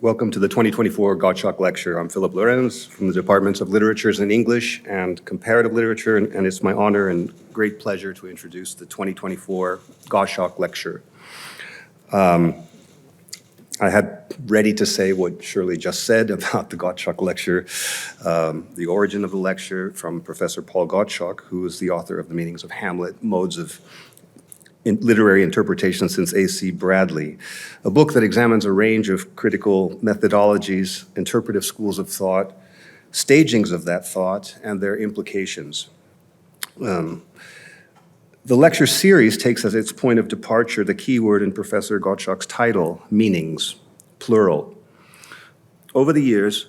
Welcome to the 2024 Gottschalk Lecture. I'm Philip Lorenz from the Departments of Literatures in English and Comparative Literature, and it's my honor and great pleasure to introduce the 2024 Gottschalk Lecture. I had ready to say what Shirley just said about the Gottschalk Lecture, the origin of the lecture from Professor Paul Gottschalk, who is the author of The Meanings of Hamlet, Modes of Literary Interpretation since A.C. Bradley, a book that examines a range of critical methodologies, interpretive schools of thought, stagings of that thought, and their implications. The lecture series takes as its point of departure the key word in Professor Gottschalk's title, meanings, plural. Over the years,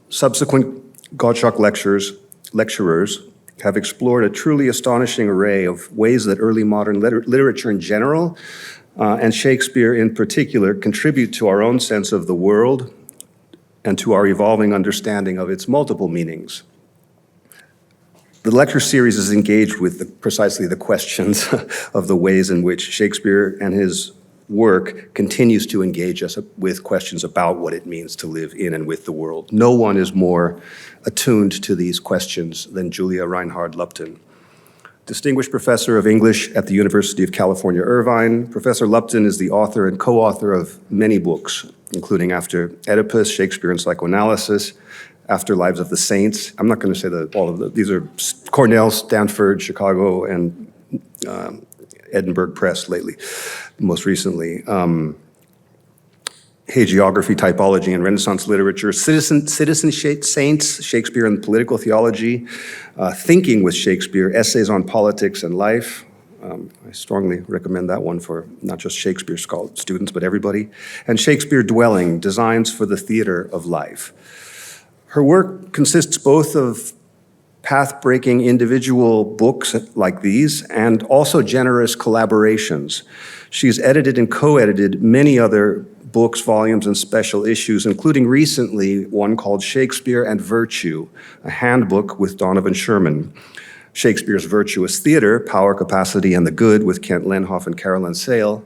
subsequent Gottschalk lecturers have explored a truly astonishing array of ways that early modern literature in general, and Shakespeare in particular, contribute to our own sense of the world and to our evolving understanding of its multiple meanings. The lecture series is engaged with precisely the questions of the ways in which Shakespeare and his work continues to engage us with questions about what it means to live in and with the world. No one is more attuned to these questions than Julia Reinhard Lupton. Distinguished Professor of English at the University of California, Irvine, Professor Lupton is the author and co-author of many books, including After Oedipus, Shakespeare and Psychoanalysis, After Lives of the Saints. I'm not going to say that all of them. These are Cornell, Stanford, Chicago, and Edinburgh Press lately, most recently. Hagiography, Typology, and Renaissance Literature, Citizenship Saints, Shakespeare and Political Theology, Thinking with Shakespeare, Essays on Politics and Life. I strongly recommend that one for not just Shakespeare students, but everybody. And Shakespeare Dwelling, Designs for the Theater of Life. Her work consists both of path-breaking individual books like these, and also generous collaborations. She's edited and co-edited many other books, volumes, and special issues, including recently one called Shakespeare and Virtue, a handbook with Donovan Sherman. Shakespeare's Virtuous Theater, Power, Capacity, and the Good with Kent Lenhoff and Carolyn Sale.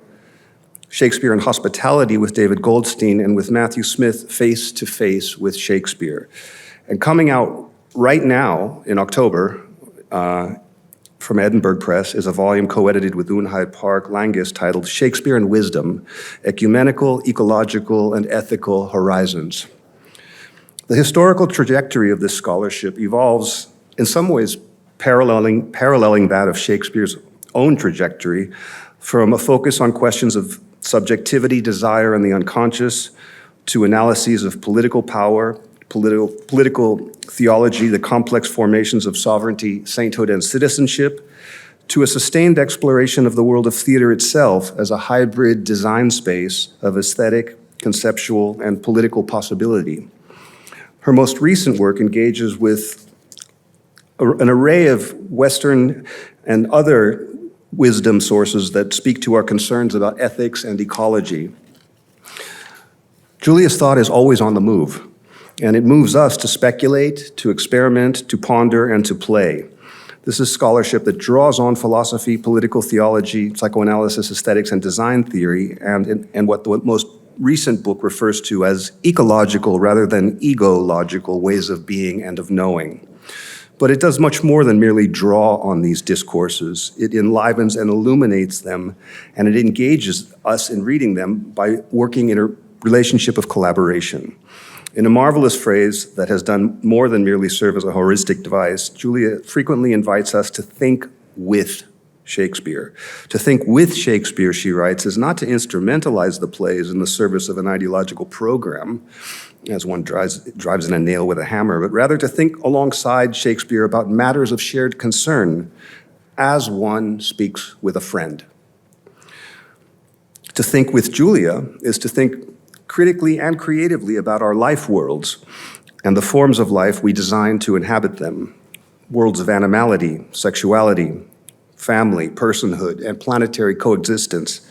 Shakespeare and Hospitality with David Goldstein, and with Matthew Smith, Face to Face with Shakespeare. And coming out right now, in October, from Edinburgh Press, is a volume co-edited with Unhide Park Langis titled Shakespeare and Wisdom, Ecumenical, Ecological, and Ethical Horizons. The historical trajectory of this scholarship evolves, in some ways, paralleling that of Shakespeare's own trajectory, from a focus on questions of subjectivity, desire, and the unconscious, to analyses of political power, political theology, the complex formations of sovereignty, sainthood, and citizenship, to a sustained exploration of the world of theater itself as a hybrid design space of aesthetic, conceptual, and political possibility. Her most recent work engages with an array of Western and other wisdom sources that speak to our concerns about ethics and ecology. Julia's thought is always on the move, and it moves us to speculate, to experiment, to ponder, and to play. This is scholarship that draws on philosophy, political theology, psychoanalysis, aesthetics, and design theory, and what the most recent book refers to as ecological rather than ego-logical ways of being and of knowing. But it does much more than merely draw on these discourses. It enlivens and illuminates them, and it engages us in reading them by working in a relationship of collaboration. In a marvelous phrase that has done more than merely serve as a heuristic device, Julia frequently invites us to think with Shakespeare. To think with Shakespeare, she writes, is not to instrumentalize the plays in the service of an ideological program, as one drives in a nail with a hammer, but rather to think alongside Shakespeare about matters of shared concern as one speaks with a friend. To think with Julia is to think critically and creatively about our life worlds and the forms of life we design to inhabit them. Worlds of animality, sexuality, family, personhood, and planetary coexistence.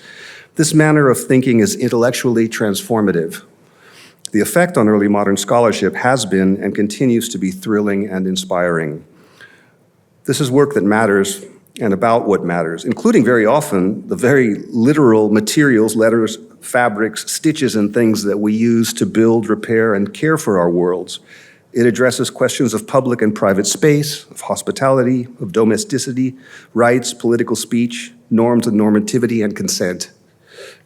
This manner of thinking is intellectually transformative. The effect on early modern scholarship has been and continues to be thrilling and inspiring. This is work that matters and about what matters, including very often the very literal materials, letters, fabrics, stitches, and things that we use to build, repair, and care for our worlds. It addresses questions of public and private space, of hospitality, of domesticity, rights, political speech, norms and normativity, and consent.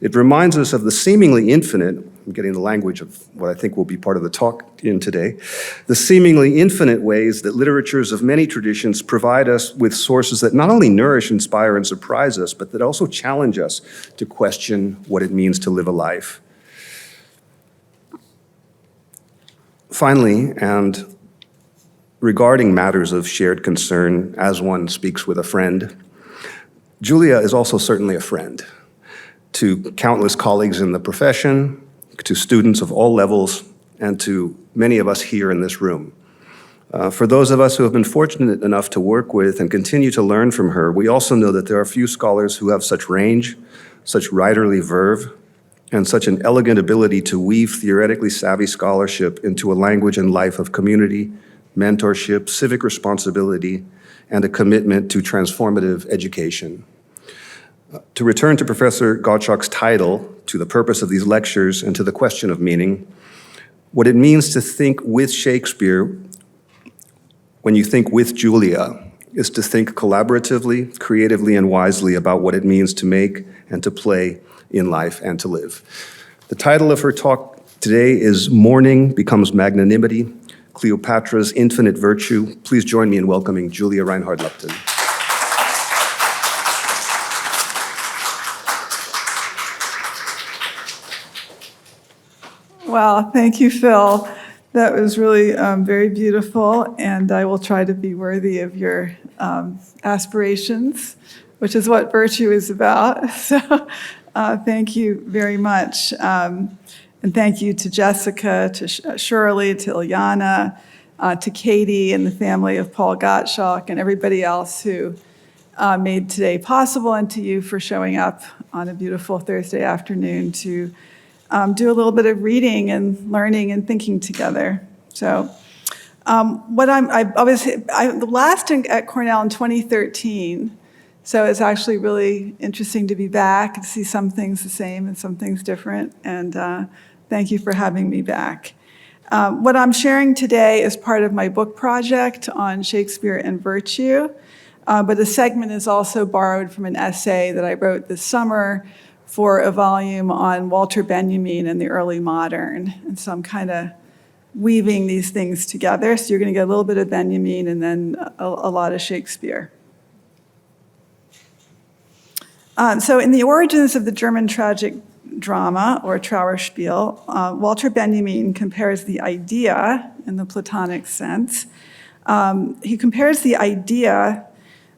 It reminds us of the seemingly infinite, I'm getting the language of what I think will be part of the talk in today, the seemingly infinite ways that literatures of many traditions provide us with sources that not only nourish, inspire, and surprise us, but that also challenge us to question what it means to live a life. Finally, and regarding matters of shared concern as one speaks with a friend, Julia is also certainly a friend to countless colleagues in the profession, to students of all levels, and to many of us here in this room. For those of us who have been fortunate enough to work with and continue to learn from her, we also know that there are few scholars who have such range, such writerly verve, and such an elegant ability to weave theoretically savvy scholarship into a language and life of community, mentorship, civic responsibility, and a commitment to transformative education. To return to Professor Gottschalk's title, to the purpose of these lectures, and to the question of meaning, what it means to think with Shakespeare when you think with Julia is to think collaboratively, creatively, and wisely about what it means to make and to play in life and to live. The title of her talk today is Mourning Becomes Magnanimity, Cleopatra's Infinite Virtue. Please join me in welcoming Julia Reinhard Lupton. Well, thank you, Phil. That was really very beautiful, and I will try to be worthy of your aspirations, which is what virtue is about. So thank you very much. And thank you to Jessica, to Shirley, to Ilyana, to Katie and the family of Paul Gottschalk, and everybody else who made today possible, and to you for showing up on a beautiful Thursday afternoon to do a little bit of reading and learning and thinking together. So the last at Cornell in 2013, so it's actually really interesting to be back and see some things the same and some things different, and thank you for having me back. What I'm sharing today is part of my book project on Shakespeare and virtue, but the segment is also borrowed from an essay that I wrote this summer for a volume on Walter Benjamin and the early modern. And so I'm kind of weaving these things together. So you're going to get a little bit of Benjamin and then a lot of Shakespeare. So in the origins of the German tragic drama, or Trauerspiel, Walter Benjamin compares the idea in the Platonic sense. He compares the idea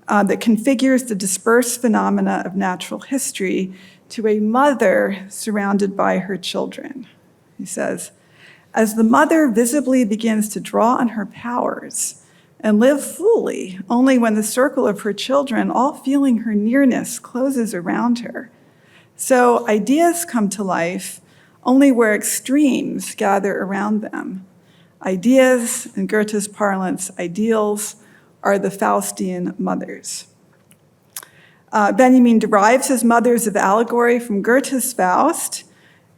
that configures the dispersed phenomena of natural history to a mother surrounded by her children. He says, as the mother visibly begins to draw on her powers and live fully only when the circle of her children, all feeling her nearness, closes around her, so ideas come to life only where extremes gather around them. Ideas, in Goethe's parlance, ideals, are the Faustian mothers. Benjamin derives his mothers of allegory from Goethe's Faust,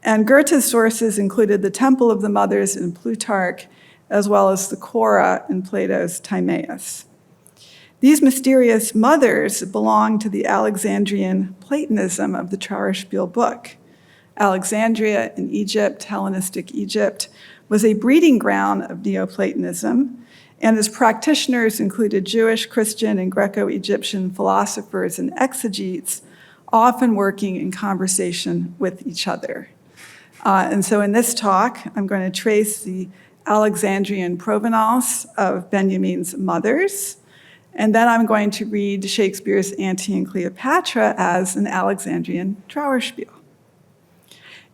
and Goethe's sources included the Temple of the Mothers in Plutarch, as well as the Chora in Plato's Timaeus. These mysterious mothers belong to the Alexandrian Platonism of the Trauerspiel book. Alexandria in Egypt, Hellenistic Egypt, was a breeding ground of Neoplatonism, and its practitioners included Jewish, Christian, and Greco-Egyptian philosophers and exegetes, often working in conversation with each other. And so in this talk, I'm going to trace the Alexandrian provenance of Benjamin's mothers, and then I'm going to read Shakespeare's Antony and Cleopatra as an Alexandrian Trauerspiel.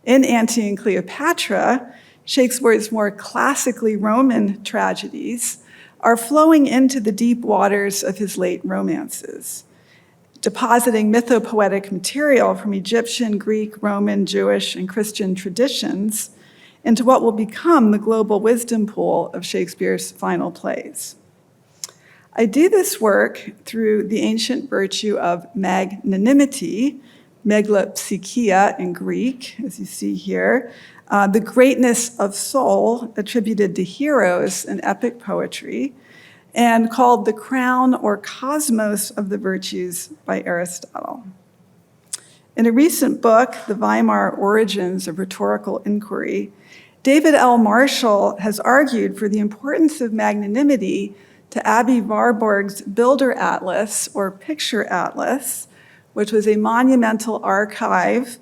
In Antony and Cleopatra, Shakespeare's more classically Roman tragedies are flowing into the deep waters of his late romances, depositing mythopoetic material from Egyptian, Greek, Roman, Jewish, and Christian traditions into what will become the global wisdom pool of Shakespeare's final plays. I do this work through the ancient virtue of magnanimity, megalopsychia in Greek, as you see here, the greatness of soul attributed to heroes in epic poetry, and called the crown or cosmos of the virtues by Aristotle. In a recent book, The Weimar Origins of Rhetorical Inquiry, David L. Marshall has argued for the importance of magnanimity to Abby Warburg's Bilderatlas, or Picture Atlas, which was a monumental archive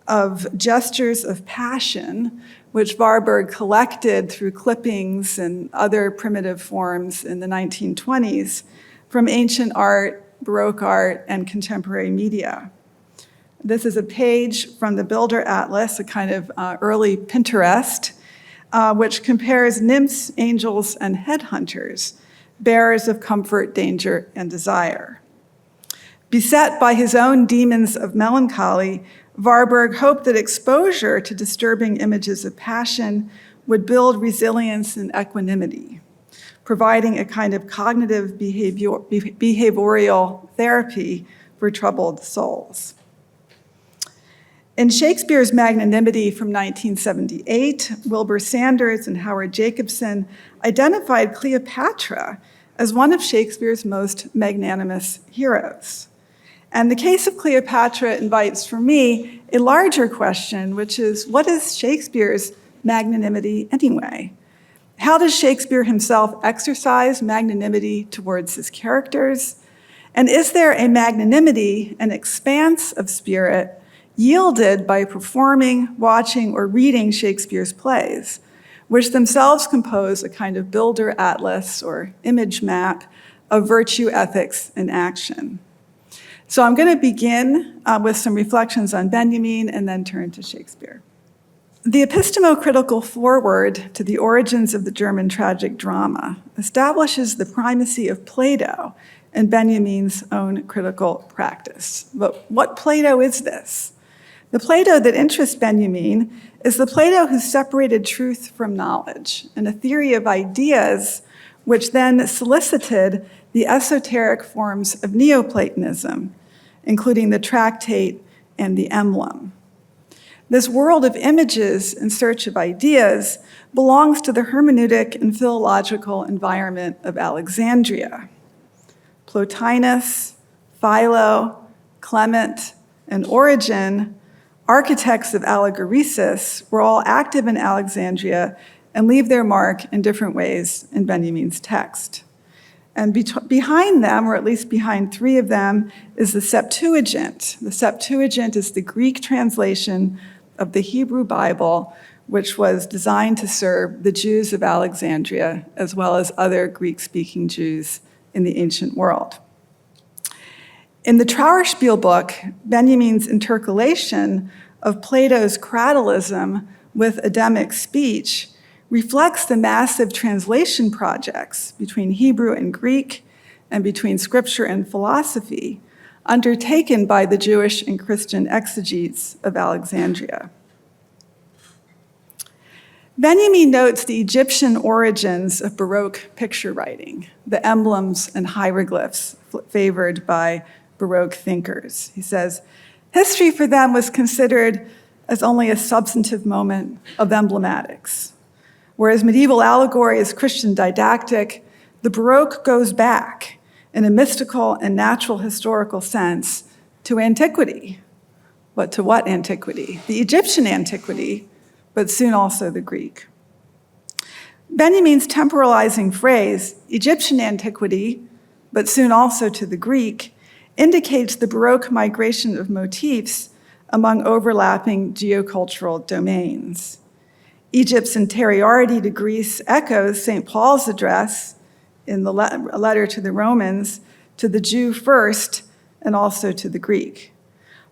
of gestures of passion, which Warburg collected through clippings and other primitive forms in the 1920s from ancient art, Baroque art, and contemporary media. This is a page from the Bilderatlas, a kind of early Pinterest, which compares nymphs, angels, and headhunters, bearers of comfort, danger, and desire. Beset by his own demons of melancholy, Warburg hoped that exposure to disturbing images of passion would build resilience and equanimity, providing a kind of cognitive behavioral therapy for troubled souls. In Shakespeare's Magnanimity from 1978, Wilbur Sanders and Howard Jacobsen identified Cleopatra as one of Shakespeare's most magnanimous heroes. And the case of Cleopatra invites, for me, a larger question, which is, what is Shakespeare's magnanimity anyway? How does Shakespeare himself exercise magnanimity towards his characters? And is there a magnanimity, an expanse of spirit, yielded by performing, watching, or reading Shakespeare's plays, which themselves compose a kind of Bilderatlas or image map of virtue, ethics, and action? So I'm going to begin with some reflections on Benjamin and then turn to Shakespeare. The epistemo-critical foreword to the origins of the German tragic drama establishes the primacy of Plato and Benjamin's own critical practice. But what Plato is this? The Plato that interests Benjamin is the Plato who separated truth from knowledge, and a theory of ideas which then solicited the esoteric forms of Neoplatonism, including the tractate and the emblem. This world of images in search of ideas belongs to the hermeneutic and philological environment of Alexandria. Plotinus, Philo, Clement, and Origen, architects of allegoresis, were all active in Alexandria and leave their mark in different ways in Benjamin's text. And behind them, or at least behind three of them, is the Septuagint. The Septuagint is the Greek translation of the Hebrew Bible, which was designed to serve the Jews of Alexandria, as well as other Greek-speaking Jews in the ancient world. In the Trauerspiel book, Benjamin's intercalation of Plato's cratylism with Adamic speech reflects the massive translation projects between Hebrew and Greek and between scripture and philosophy undertaken by the Jewish and Christian exegetes of Alexandria. Benjamin notes the Egyptian origins of Baroque picture writing, the emblems and hieroglyphs favored by Baroque thinkers. He says, history for them was considered as only a substantive moment of emblematics. Whereas medieval allegory is Christian didactic, the Baroque goes back in a mystical and natural historical sense to antiquity. But to what antiquity? The Egyptian antiquity, but soon also the Greek. Benjamin's temporalizing phrase, Egyptian antiquity, but soon also to the Greek, indicates the Baroque migration of motifs among overlapping geocultural domains. Egypt's interiority to Greece echoes St. Paul's address in the letter to the Romans to the Jew first and also to the Greek.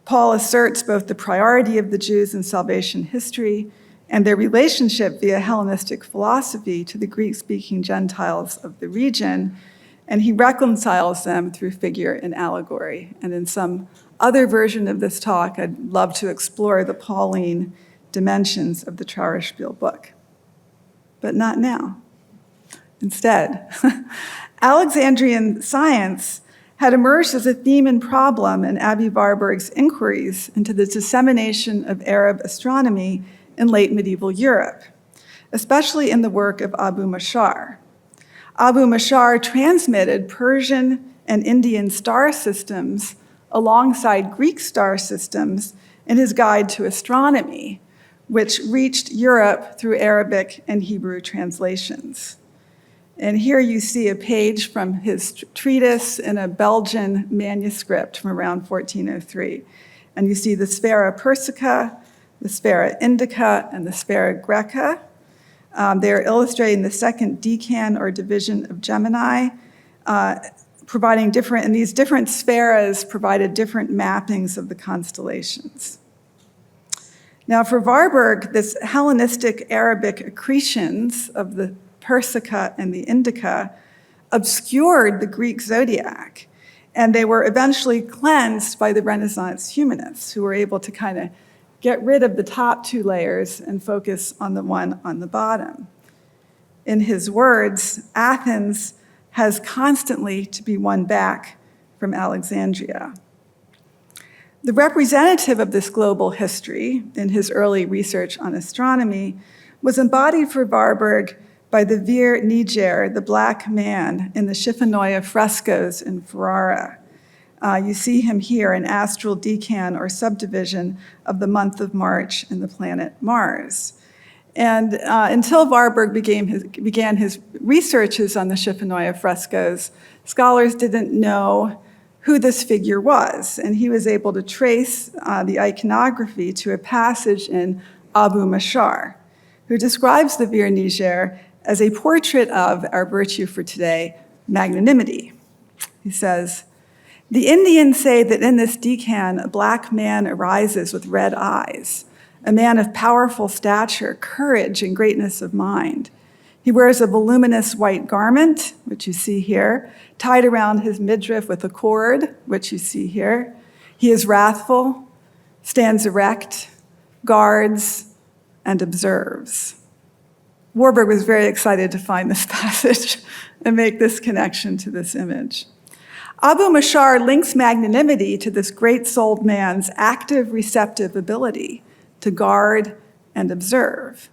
Paul asserts both the priority of the Jews in salvation history and their relationship via Hellenistic philosophy to the Greek-speaking Gentiles of the region, and he reconciles them through figure and allegory. And in some other version of this talk, I'd love to explore the Pauline dimensions of the Trauerspiel book, but not now. Instead, Alexandrian science had emerged as a theme and problem in Abbé Warburg's inquiries into the dissemination of Arab astronomy in late medieval Europe, especially in the work of Abu Mashar. Abu Mashar transmitted Persian and Indian star systems alongside Greek star systems in his Guide to Astronomy, which reached Europe through Arabic and Hebrew translations. And here you see a page from his treatise in a Belgian manuscript from around 1403. And you see the Sphera Persica, the Sphera Indica, and the Sphera Greca. They're illustrating the second decan or division of Gemini, providing different, and these different spheras provided different mappings of the constellations. Now for Warburg, this Hellenistic Arabic accretions of the Persica and the Indica obscured the Greek zodiac, and they were eventually cleansed by the Renaissance humanists, who were able to kind of get rid of the top two layers and focus on the one on the bottom. In his words, Athens has constantly to be won back from Alexandria. The representative of this global history in his early research on astronomy was embodied for Warburg by the Vir Niger, the black man, in the Schifanoia frescoes in Ferrara. You see him here, an astral decan or subdivision of the month of March and the planet Mars. And until Warburg began his researches on the Schifanoia frescoes, scholars didn't know who this figure was, and he was able to trace the iconography to a passage in Abu Mashar, who describes the Vir Niger as a portrait of our virtue for today, magnanimity. He says, "The Indians say that in this decan, a black man arises with red eyes, a man of powerful stature, courage, and greatness of mind. He wears a voluminous white garment, which you see here, tied around his midriff with a cord, which you see here. He is wrathful, stands erect, guards, and observes." Warburg was very excited to find this passage and make this connection to this image. Abu Mashar links magnanimity to this great-souled man's active receptive ability to guard and observe.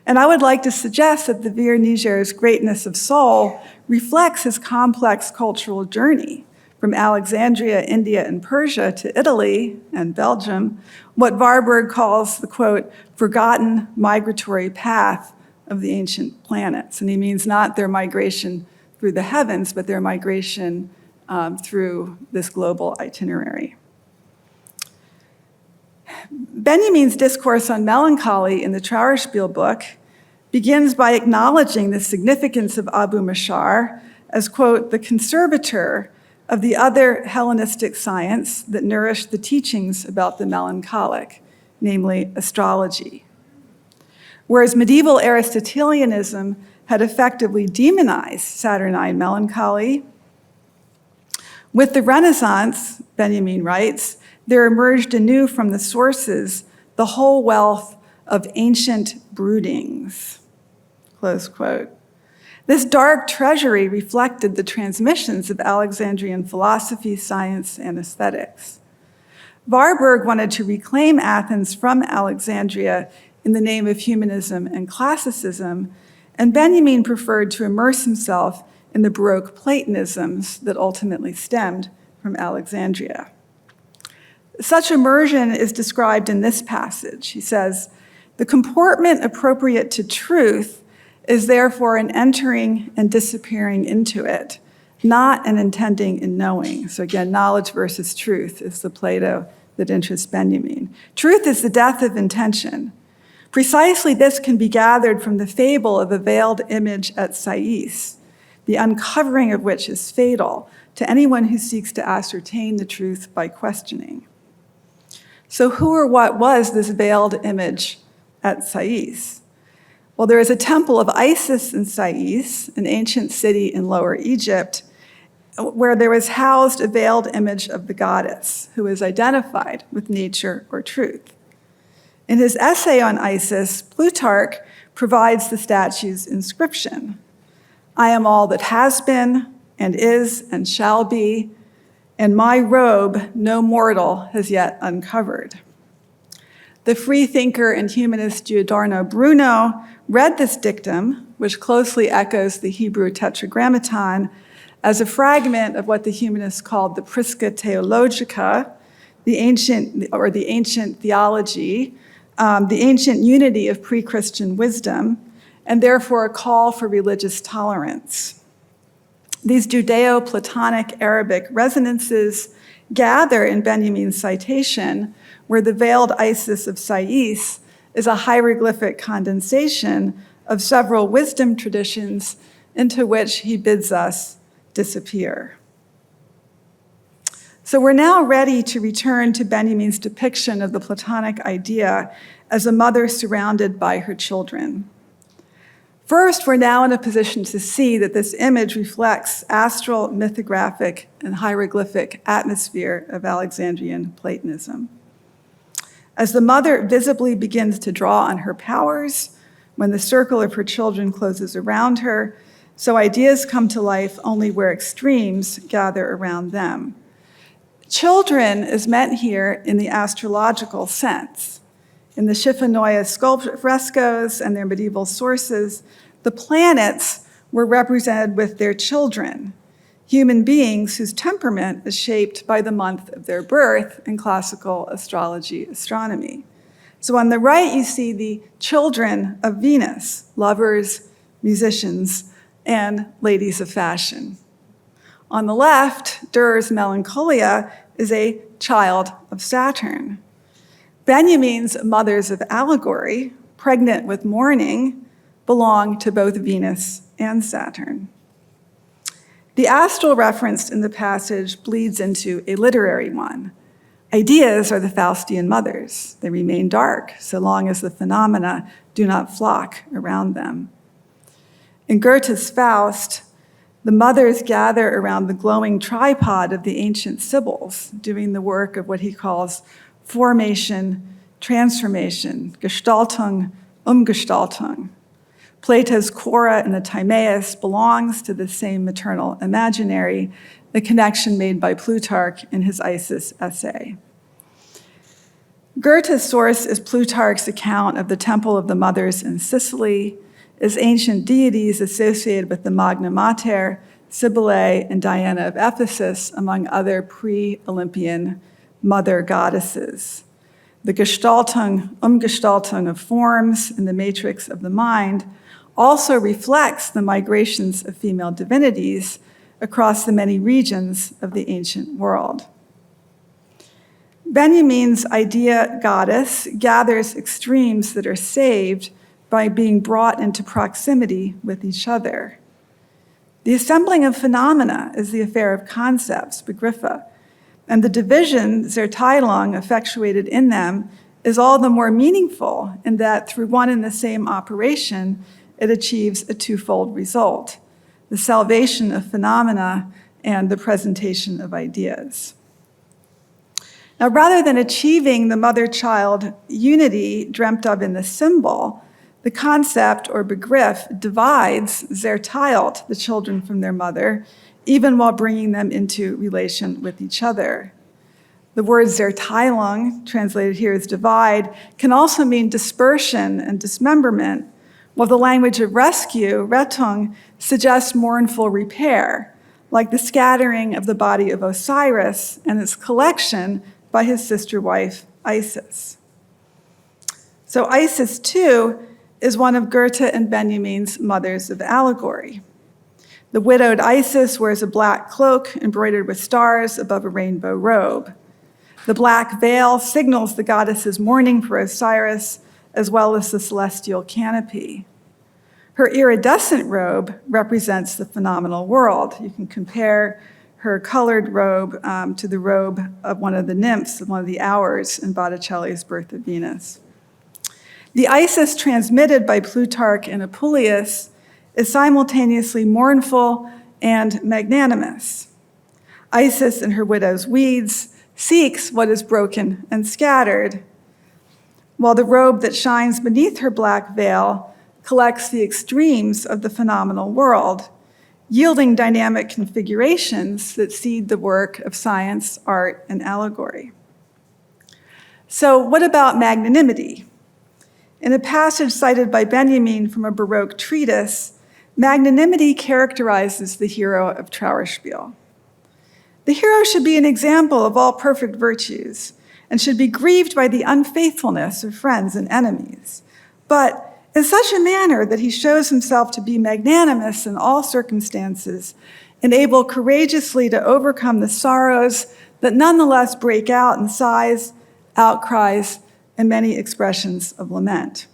And I would like to suggest that the Vir Niger's greatness of soul reflects his complex cultural journey from Alexandria, India, and Persia to Italy and Belgium, what Warburg calls the, quote, forgotten migratory path of the ancient planets. And he means not their migration through the heavens, but their migration through this global itinerary. Benjamin's discourse on melancholy in the Trauerspiel book begins by acknowledging the significance of Abu Mashar as, quote, the conservator of the other Hellenistic science that nourished the teachings about the melancholic, namely astrology. Whereas medieval Aristotelianism had effectively demonized Saturnine melancholy, with the Renaissance, Benjamin writes, there emerged anew from the sources the whole wealth of ancient broodings, close quote. This dark treasury reflected the transmissions of Alexandrian philosophy, science, and aesthetics. Warburg wanted to reclaim Athens from Alexandria in the name of humanism and classicism, and Benjamin preferred to immerse himself in the Baroque Platonisms that ultimately stemmed from Alexandria. Such immersion is described in this passage. He says, the comportment appropriate to truth is therefore an entering and disappearing into it, not an intending in knowing. So again, knowledge versus truth is the Plato that interests Benjamin. Truth is the death of intention. Precisely this can be gathered from the fable of a veiled image at Sais, the uncovering of which is fatal to anyone who seeks to ascertain the truth by questioning. So who or what was this veiled image at Sais? Well, there is a temple of Isis in Sais, an ancient city in Lower Egypt, where there was housed a veiled image of the goddess who is identified with nature or truth. In his essay on Isis, Plutarch provides the statue's inscription. I am all that has been, and is and shall be, and my robe no mortal has yet uncovered. The free thinker and humanist Giordano Bruno read this dictum, which closely echoes the Hebrew tetragrammaton, as a fragment of what the humanists called the Prisca Theologica, the ancient theology, the ancient unity of pre-Christian wisdom, and therefore a call for religious tolerance. These Judeo-Platonic Arabic resonances gather in Benjamin's citation, where the veiled Isis of Sais is a hieroglyphic condensation of several wisdom traditions into which he bids us disappear. So we're now ready to return to Benjamin's depiction of the Platonic idea as a mother surrounded by her children. First, we're now in a position to see that this image reflects astral, mythographic, and hieroglyphic atmosphere of Alexandrian Platonism. As the mother visibly begins to draw on her powers, when the circle of her children closes around her, so ideas come to life only where extremes gather around them. Children is meant here in the astrological sense. In the Schifanoia frescoes and their medieval sources, the planets were represented with their children, human beings whose temperament is shaped by the month of their birth in classical astrology, astronomy. So on the right, you see the children of Venus, lovers, musicians, and ladies of fashion. On the left, Durer's Melancholia is a child of Saturn. Benjamin's mothers of allegory, pregnant with Mourning, belong to both Venus and Saturn. The astral referenced in the passage bleeds into a literary one. Ideas are the Faustian mothers. They remain dark so long as the phenomena do not flock around them. In Goethe's Faust, the mothers gather around the glowing tripod of the ancient Sibyls, doing the work of what he calls formation, transformation, Gestaltung, Umgestaltung. Plato's Cora in the Timaeus belongs to the same maternal imaginary, the connection made by Plutarch in his Isis essay. Goethe's source is Plutarch's account of the Temple of the Mothers in Sicily, as ancient deities associated with the Magna Mater, Cybele, and Diana of Ephesus, among other pre-Olympian mother goddesses. The Gestaltung, Umgestaltung of forms in the matrix of the mind also reflects the migrations of female divinities across the many regions of the ancient world. Benjamin's idea goddess gathers extremes that are saved by being brought into proximity with each other. The assembling of phenomena is the affair of concepts, Begriffe, and the division, Zerteilung, effectuated in them is all the more meaningful in that through one and the same operation, it achieves a twofold result, the salvation of phenomena and the presentation of ideas. Now, rather than achieving the mother-child unity dreamt of in the symbol, the concept or Begriff divides, zerteilt, the children from their mother, even while bringing them into relation with each other. The word Zerteilung, translated here as divide, can also mean dispersion and dismemberment, while the language of rescue, Rettung, suggests mournful repair, like the scattering of the body of Osiris and its collection by his sister wife, Isis. So Isis, too, is one of Goethe and Benjamin's mothers of allegory. The widowed Isis wears a black cloak embroidered with stars above a rainbow robe. The black veil signals the goddess's mourning for Osiris, as well as the celestial canopy. Her iridescent robe represents the phenomenal world. You can compare her colored robe to the robe of one of the nymphs, one of the hours in Botticelli's Birth of Venus. The Isis transmitted by Plutarch and Apuleius is simultaneously mournful and magnanimous. Isis in her widow's weeds seeks what is broken and scattered, while the robe that shines beneath her black veil collects the extremes of the phenomenal world, yielding dynamic configurations that seed the work of science, art, and allegory. So what about magnanimity? In a passage cited by Benjamin from a Baroque treatise, magnanimity characterizes the hero of Trauerspiel. The hero should be an example of all perfect virtues and should be grieved by the unfaithfulness of friends and enemies, but in such a manner that he shows himself to be magnanimous in all circumstances and able courageously to overcome the sorrows that nonetheless break out in sighs, outcries, and many expressions of lament.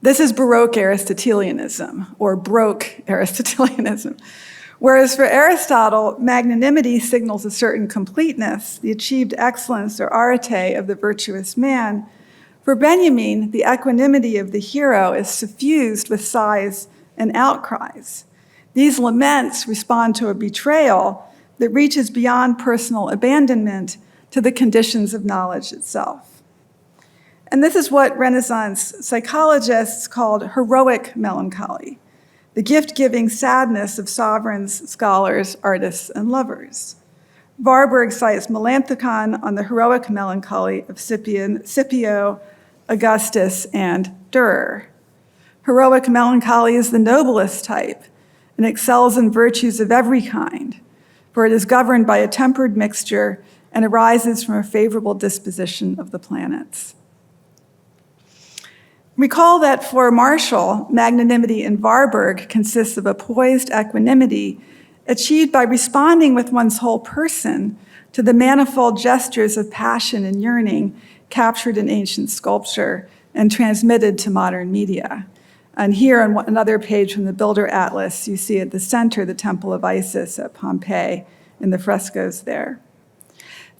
This is Baroque Aristotelianism, or broke Aristotelianism. Whereas for Aristotle, magnanimity signals a certain completeness, the achieved excellence or arete of the virtuous man, for Benjamin, the equanimity of the hero is suffused with sighs and outcries. These laments respond to a betrayal that reaches beyond personal abandonment to the conditions of knowledge itself. And this is what Renaissance psychologists called heroic melancholy, the gift-giving sadness of sovereigns, scholars, artists, and lovers. Warburg cites Melanthicon on the heroic melancholy of Scipio, Augustus, and Durer. Heroic melancholy is the noblest type and excels in virtues of every kind, for it is governed by a tempered mixture and arises from a favorable disposition of the planets. Recall that for Martial, magnanimity in Warburg consists of a poised equanimity achieved by responding with one's whole person to the manifold gestures of passion and yearning captured in ancient sculpture and transmitted to modern media. And here on another page from the Bilderatlas, you see at the center the Temple of Isis at Pompeii in the frescoes there.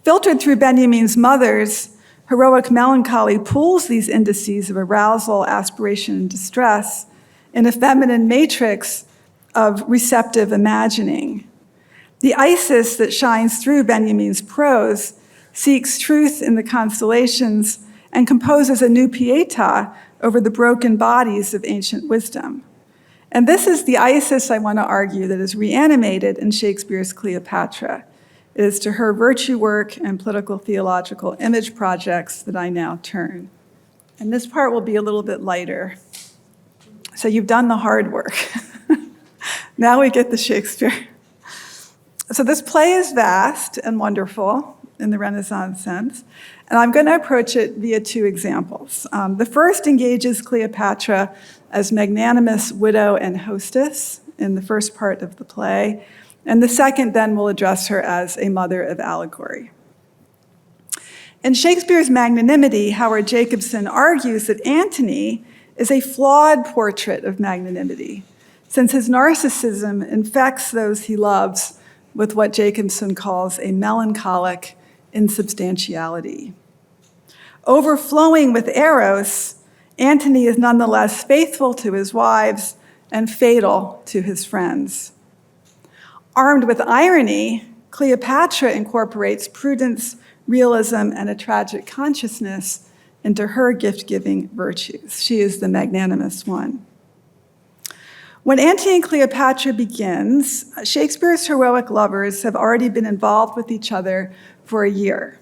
Filtered through Benjamin's mothers, heroic melancholy pools these indices of arousal, aspiration, and distress in a feminine matrix of receptive imagining. The Isis that shines through Benjamin's prose seeks truth in the constellations and composes a new pietà over the broken bodies of ancient wisdom. And this is the Isis, I want to argue, that is reanimated in Shakespeare's Cleopatra. It is to her virtue work and political theological image projects that I now turn. And this part will be a little bit lighter. So you've done the hard work. Now we get the Shakespeare. So this play is vast and wonderful in the Renaissance sense, and I'm going to approach it via two examples. The first engages Cleopatra as magnanimous widow and hostess in the first part of the play, and the second then will address her as a mother of allegory. In Shakespeare's Magnanimity, Howard Jacobsen argues that Antony is a flawed portrait of magnanimity, since his narcissism infects those he loves with what Jacobsen calls a melancholic insubstantiality. Overflowing with eros, Antony is nonetheless faithful to his wives and fatal to his friends. Armed with irony, Cleopatra incorporates prudence, realism, and a tragic consciousness into her gift-giving virtues. She is the magnanimous one. When Antony and Cleopatra begins, Shakespeare's heroic lovers have already been involved with each other for a year.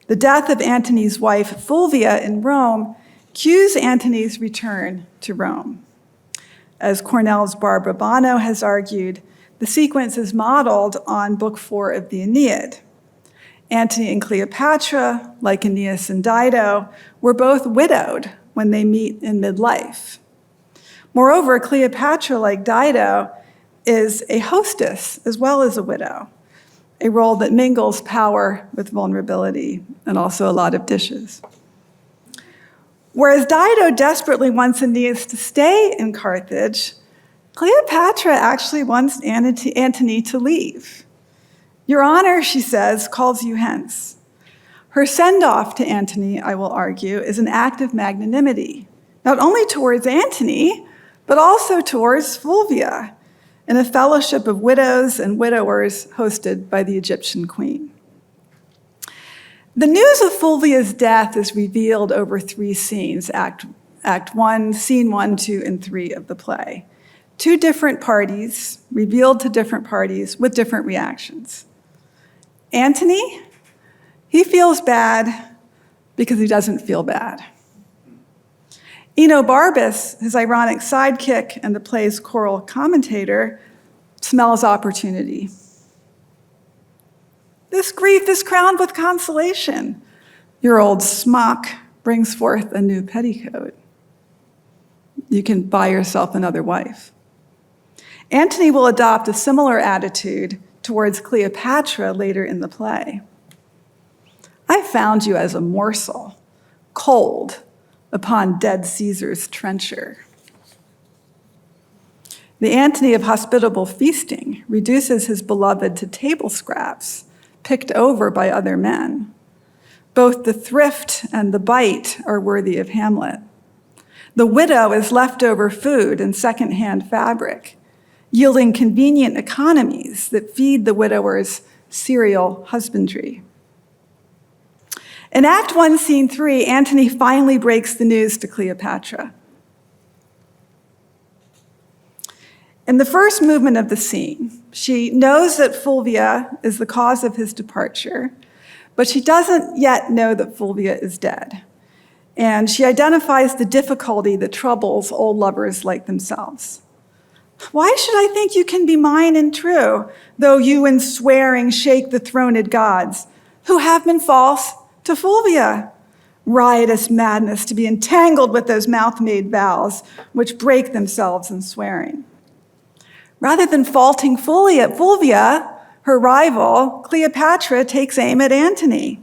The death of Antony's wife, Fulvia, in Rome cues Antony's return to Rome. As Cornell's Barbara Bono has argued, the sequence is modeled on Book 4 of the Aeneid. Antony and Cleopatra, like Aeneas and Dido, were both widowed when they meet in midlife. Moreover, Cleopatra, like Dido, is a hostess as well as a widow, a role that mingles power with vulnerability and also a lot of dishes. Whereas Dido desperately wants Aeneas to stay in Carthage, Cleopatra actually wants Antony to leave. "Your Honor," she says, "calls you hence." Her send-off to Antony, I will argue, is an act of magnanimity, not only towards Antony, but also towards Fulvia, in a fellowship of widows and widowers hosted by the Egyptian queen. The news of Fulvia's death is revealed over 3 scenes, Act 1, Scene 1, 2, and 3 of the play. Two different parties, revealed to different parties with different reactions. Antony, he feels bad because he doesn't feel bad. Enobarbus, his ironic sidekick and the play's choral commentator, smells opportunity. This grief is crowned with consolation. Your old smock brings forth a new petticoat. You can buy yourself another wife. Antony will adopt a similar attitude towards Cleopatra later in the play. I found you as a morsel, cold, upon dead Caesar's trencher. The Antony of hospitable feasting reduces his beloved to table scraps, picked over by other men. Both the thrift and the bite are worthy of Hamlet. The widow is leftover food and secondhand fabric, yielding convenient economies that feed the widower's serial husbandry. In Act 1, Scene 3, Antony finally breaks the news to Cleopatra. In the first movement of the scene, she knows that Fulvia is the cause of his departure, but she doesn't yet know that Fulvia is dead. And she identifies the difficulty that troubles old lovers like themselves. Why should I think you can be mine and true, though you in swearing shake the throned gods, who have been false to Fulvia? Riotous madness to be entangled with those mouth-made vows which break themselves in swearing. Rather than faulting Fulvia, her rival, Cleopatra takes aim at Antony.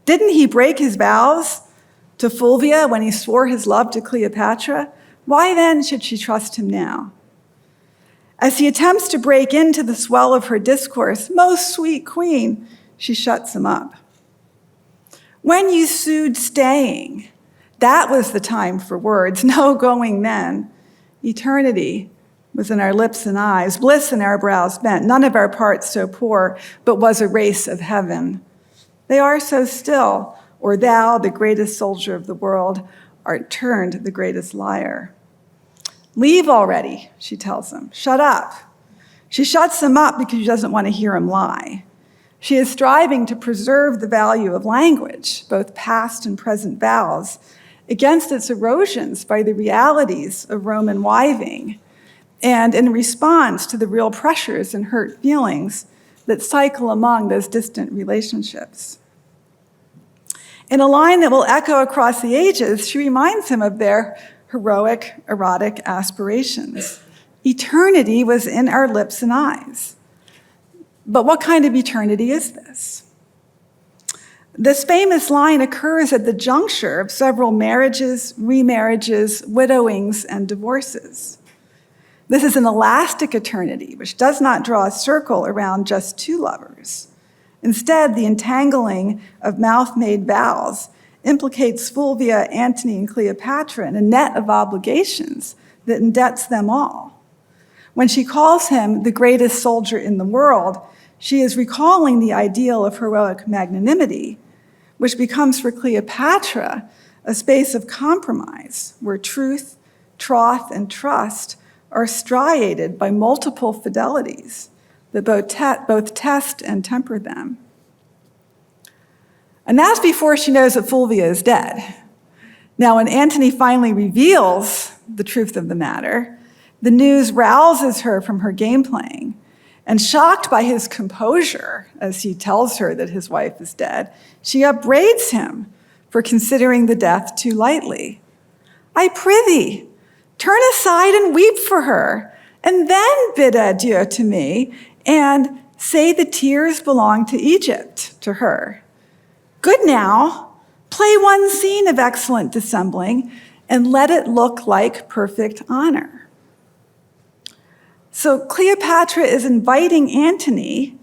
Didn't he break his vows to Fulvia when he swore his love to Cleopatra? Why then should she trust him now? As he attempts to break into the swell of her discourse, most sweet queen, she shuts him up. When you sued staying, that was the time for words, no going then. Eternity was in our lips and eyes, bliss in our brows bent, none of our parts so poor, but was a race of heaven. They are so still, or thou, the greatest soldier of the world, art turned the greatest liar. Leave already, she tells him. Shut up. She shuts him up because she doesn't want to hear him lie. She is striving to preserve the value of language, both past and present vows, against its erosions by the realities of Roman wiving, and in response to the real pressures and hurt feelings that cycle among those distant relationships. In a line that will echo across the ages, she reminds him of their heroic, erotic aspirations. Eternity was in our lips and eyes. But what kind of eternity is this? This famous line occurs at the juncture of several marriages, remarriages, widowings, and divorces. This is an elastic eternity, which does not draw a circle around just two lovers. Instead, the entangling of mouth-made vows implicates Fulvia, Antony, and Cleopatra in a net of obligations that indebts them all. When she calls him the greatest soldier in the world, she is recalling the ideal of heroic magnanimity, which becomes for Cleopatra a space of compromise where truth, troth, and trust are striated by multiple fidelities that both test and temper them. And that's before she knows that Fulvia is dead. Now, when Antony finally reveals the truth of the matter, the news rouses her from her game playing, and shocked by his composure as he tells her that his wife is dead, she upbraids him for considering the death too lightly. I prithee, turn aside and weep for her, and then bid adieu to me, and say the tears belong to Egypt, to her. Good now, play one scene of excellent dissembling, and let it look like perfect honor. So Cleopatra is inviting Antony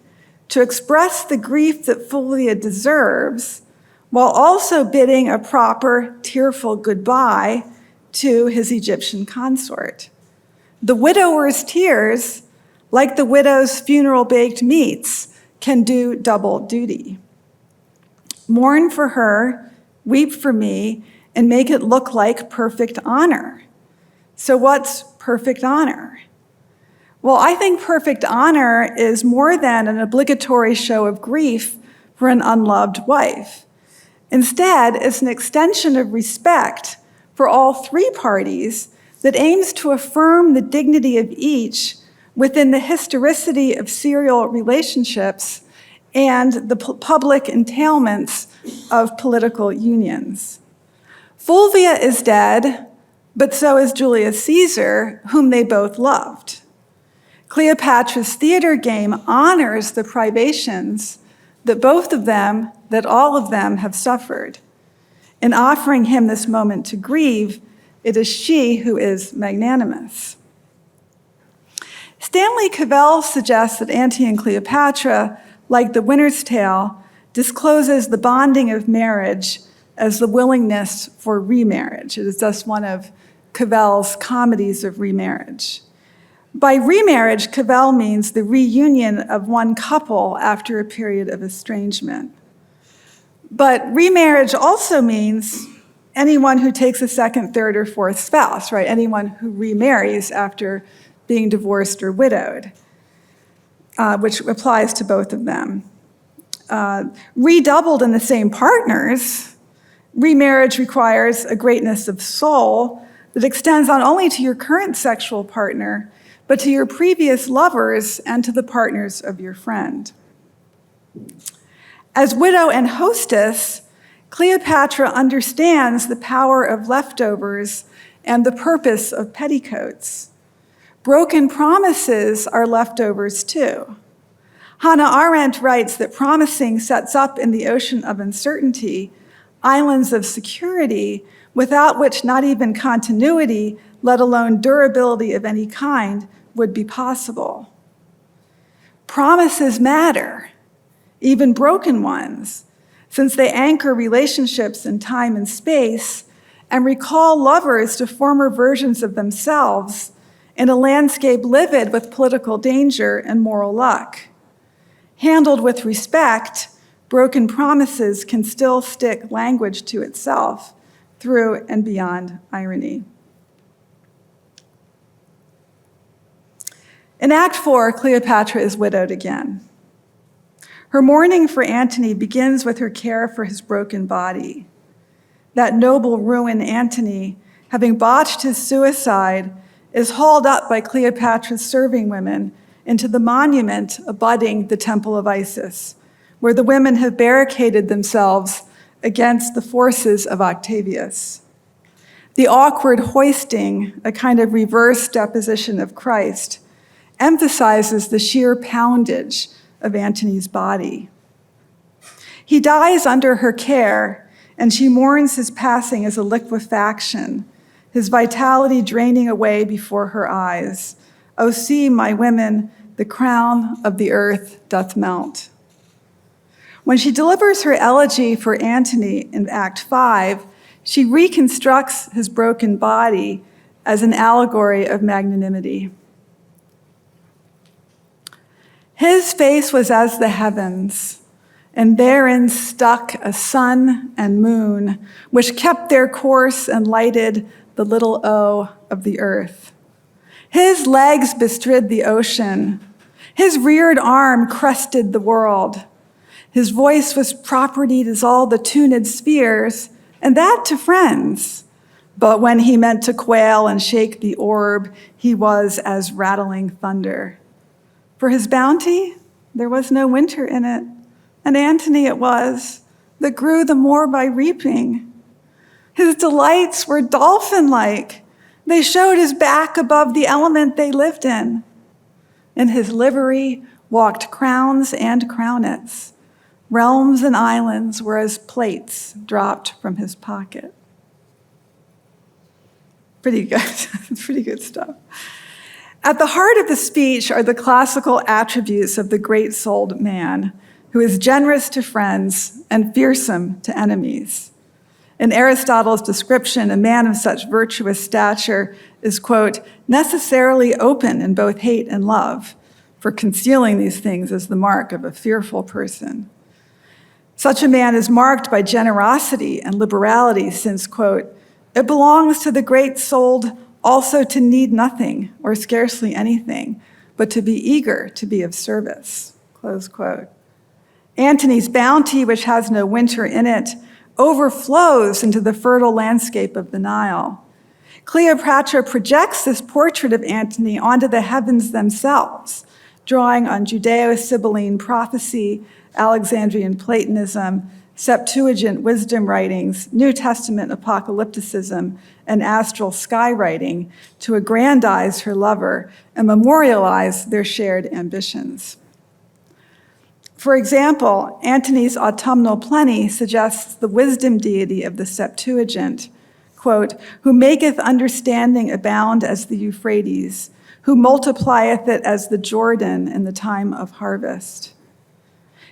to express the grief that Fulvia deserves, while also bidding a proper, tearful goodbye to his Egyptian consort. The widower's tears, like the widow's funeral baked meats, can do double duty. Mourn for her, weep for me, and make it look like perfect honor. So what's perfect honor? Well, I think perfect honor is more than an obligatory show of grief for an unloved wife. Instead, it's an extension of respect for all three parties that aims to affirm the dignity of each within the historicity of serial relationships and the public entailments of political unions. Fulvia is dead, but so is Julius Caesar, whom they both loved. Cleopatra's theater game honors the privations that all of them have suffered. In offering him this moment to grieve, it is she who is magnanimous. Stanley Cavell suggests that Antony and Cleopatra, like the Winter's Tale, discloses the bonding of marriage as the willingness for remarriage. It is thus one of Cavell's comedies of remarriage. By remarriage, Cavell means the reunion of one couple after a period of estrangement. But remarriage also means anyone who takes a second, third, or fourth spouse, right? Anyone who remarries after being divorced or widowed, which applies to both of them. Redoubled in the same partners, remarriage requires a greatness of soul that extends not only to your current sexual partner, but to your previous lovers and to the partners of your friend. As widow and hostess, Cleopatra understands the power of leftovers and the purpose of petticoats. Broken promises are leftovers too. Hannah Arendt writes that promising sets up in the ocean of uncertainty islands of security without which not even continuity, let alone durability of any kind, would be possible. Promises matter, even broken ones, since they anchor relationships in time and space and recall lovers to former versions of themselves in a landscape livid with political danger and moral luck. Handled with respect, broken promises can still stick language to itself through and beyond irony. In Act 4, Cleopatra is widowed again. Her mourning for Antony begins with her care for his broken body. That noble ruin, Antony, having botched his suicide, is hauled up by Cleopatra's serving women into the monument abutting the Temple of Isis, where the women have barricaded themselves against the forces of Octavius. The awkward hoisting, a kind of reverse deposition of Christ, emphasizes the sheer poundage of Antony's body. He dies under her care, and she mourns his passing as a liquefaction, his vitality draining away before her eyes. "O see, my women, the crown of the earth doth melt." When she delivers her elegy for Antony in Act 5, she reconstructs his broken body as an allegory of magnanimity. His face was as the heavens, and therein stuck a sun and moon, which kept their course and lighted the little O of the earth. His legs bestrid the ocean. His reared arm crested the world. His voice was propertied as all the tuned spheres, and that to friends. But when he meant to quail and shake the orb, he was as rattling thunder. For his bounty, there was no winter in it, and Antony it was that grew the more by reaping. His delights were dolphin-like. They showed his back above the element they lived in. In his livery walked crowns and crownets. Realms and islands were as plates dropped from his pocket. Pretty good, pretty good stuff. At the heart of the speech are the classical attributes of the great-souled man, who is generous to friends and fearsome to enemies. In Aristotle's description, a man of such virtuous stature is, quote, necessarily open in both hate and love, for concealing these things is the mark of a fearful person. Such a man is marked by generosity and liberality since, quote, it belongs to the great-souled also to need nothing or scarcely anything, but to be eager to be of service, close quote. Antony's bounty, which has no winter in it, overflows into the fertile landscape of the Nile. Cleopatra projects this portrait of Antony onto the heavens themselves, drawing on Judeo-Sibylline prophecy, Alexandrian Platonism, Septuagint wisdom writings, New Testament apocalypticism, and astral skywriting to aggrandize her lover and memorialize their shared ambitions. For example, Antony's autumnal plenty suggests the wisdom deity of the Septuagint, quote, who maketh understanding abound as the Euphrates, who multiplieth it as the Jordan in the time of harvest.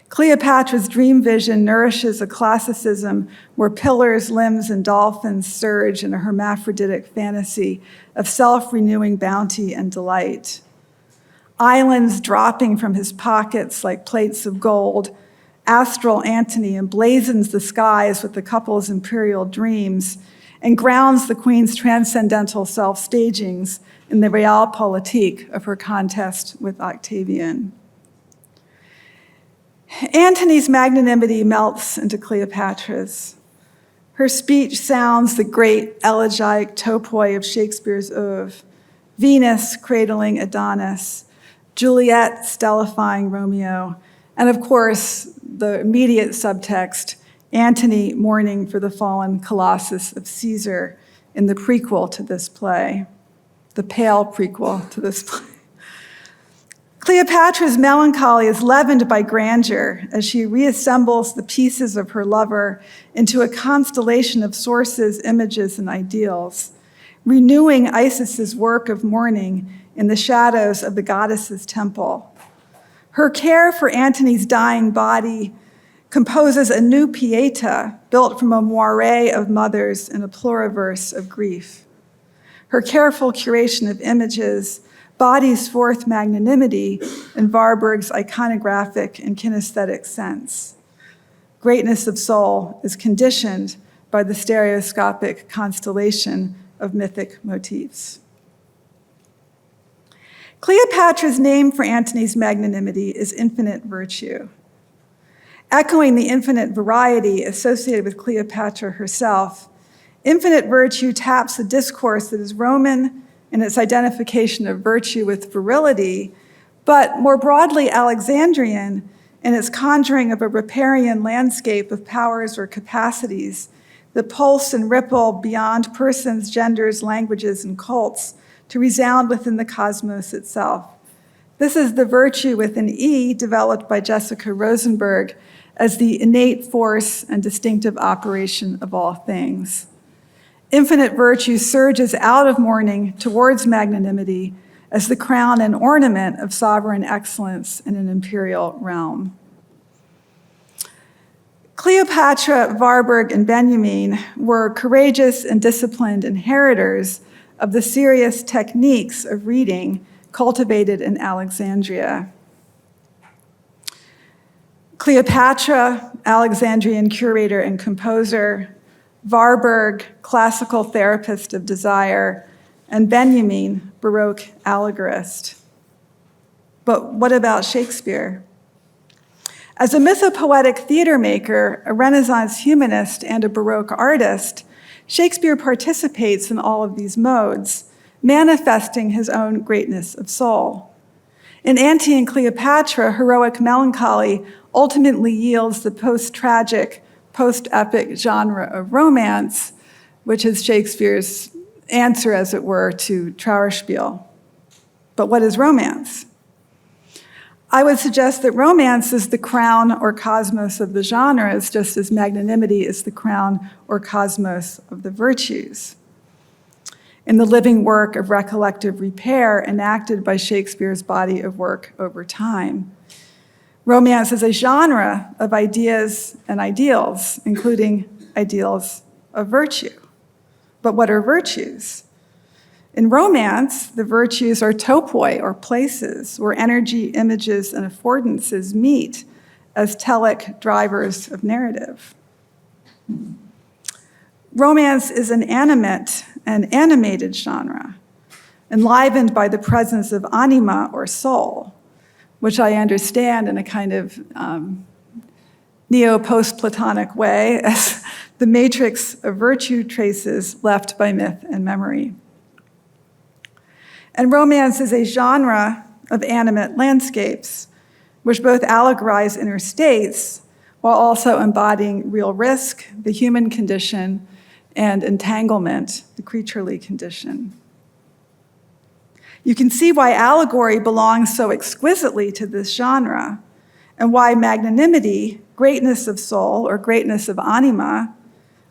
Cleopatra's dream vision nourishes a classicism where pillars, limbs, and dolphins surge in a hermaphroditic fantasy of self-renewing bounty and delight. Islands dropping from his pockets like plates of gold, astral Antony emblazons the skies with the couple's imperial dreams and grounds the queen's transcendental self-stagings in the realpolitik of her contest with Octavian. Antony's magnanimity melts into Cleopatra's. Her speech sounds the great elegiac topoi of Shakespeare's oeuvre, Venus cradling Adonis, Juliet stellifying Romeo, and of course, the immediate subtext, Antony mourning for the fallen colossus of Caesar in the prequel to this play, the pale prequel to this play. Cleopatra's melancholy is leavened by grandeur as she reassembles the pieces of her lover into a constellation of sources, images, and ideals, renewing Isis's work of mourning in the shadows of the goddess's temple. Her care for Antony's dying body composes a new pieta built from a moiré of mothers in a pluriverse of grief. Her careful curation of images bodies forth magnanimity in Warburg's iconographic and kinesthetic sense. Greatness of soul is conditioned by the stereoscopic constellation of mythic motifs. Cleopatra's name for Antony's magnanimity is infinite virtue. Echoing the infinite variety associated with Cleopatra herself, infinite virtue taps a discourse that is Roman in its identification of virtue with virility, but more broadly Alexandrian in its conjuring of a riparian landscape of powers or capacities that pulse and ripple beyond persons, genders, languages, and cults to resound within the cosmos itself. This is the virtue with an E developed by Jessica Rosenberg as the innate force and distinctive operation of all things. Infinite virtue surges out of mourning towards magnanimity as the crown and ornament of sovereign excellence in an imperial realm. Cleopatra, Warburg, and Benjamin were courageous and disciplined inheritors of the serious techniques of reading cultivated in Alexandria. Cleopatra, Alexandrian curator and composer, Warburg, classical therapist of desire, and Benjamin, Baroque allegorist. But what about Shakespeare? As a mythopoetic theater maker, a Renaissance humanist, and a Baroque artist, Shakespeare participates in all of these modes, manifesting his own greatness of soul. In Antony and Cleopatra, heroic melancholy ultimately yields the post-tragic, post-epic genre of romance, which is Shakespeare's answer, as it were, to Trauerspiel. But what is romance? I would suggest that romance is the crown or cosmos of the genres, just as magnanimity is the crown or cosmos of the virtues. In the living work of recollective repair enacted by Shakespeare's body of work over time, romance is a genre of ideas and ideals, including ideals of virtue. But what are virtues? In romance, the virtues are topoi, or places, where energy, images, and affordances meet as telic drivers of narrative. Romance is an animate and animated genre. enlivened by the presence of anima or soul, which I understand in a kind of neo-post-Platonic way as the matrix of virtue traces left by myth and memory. And romance is a genre of animate landscapes, which both allegorize inner states while also embodying real risk, the human condition, and entanglement, the creaturely condition. You can see why allegory belongs so exquisitely to this genre, and why magnanimity, greatness of soul or greatness of anima,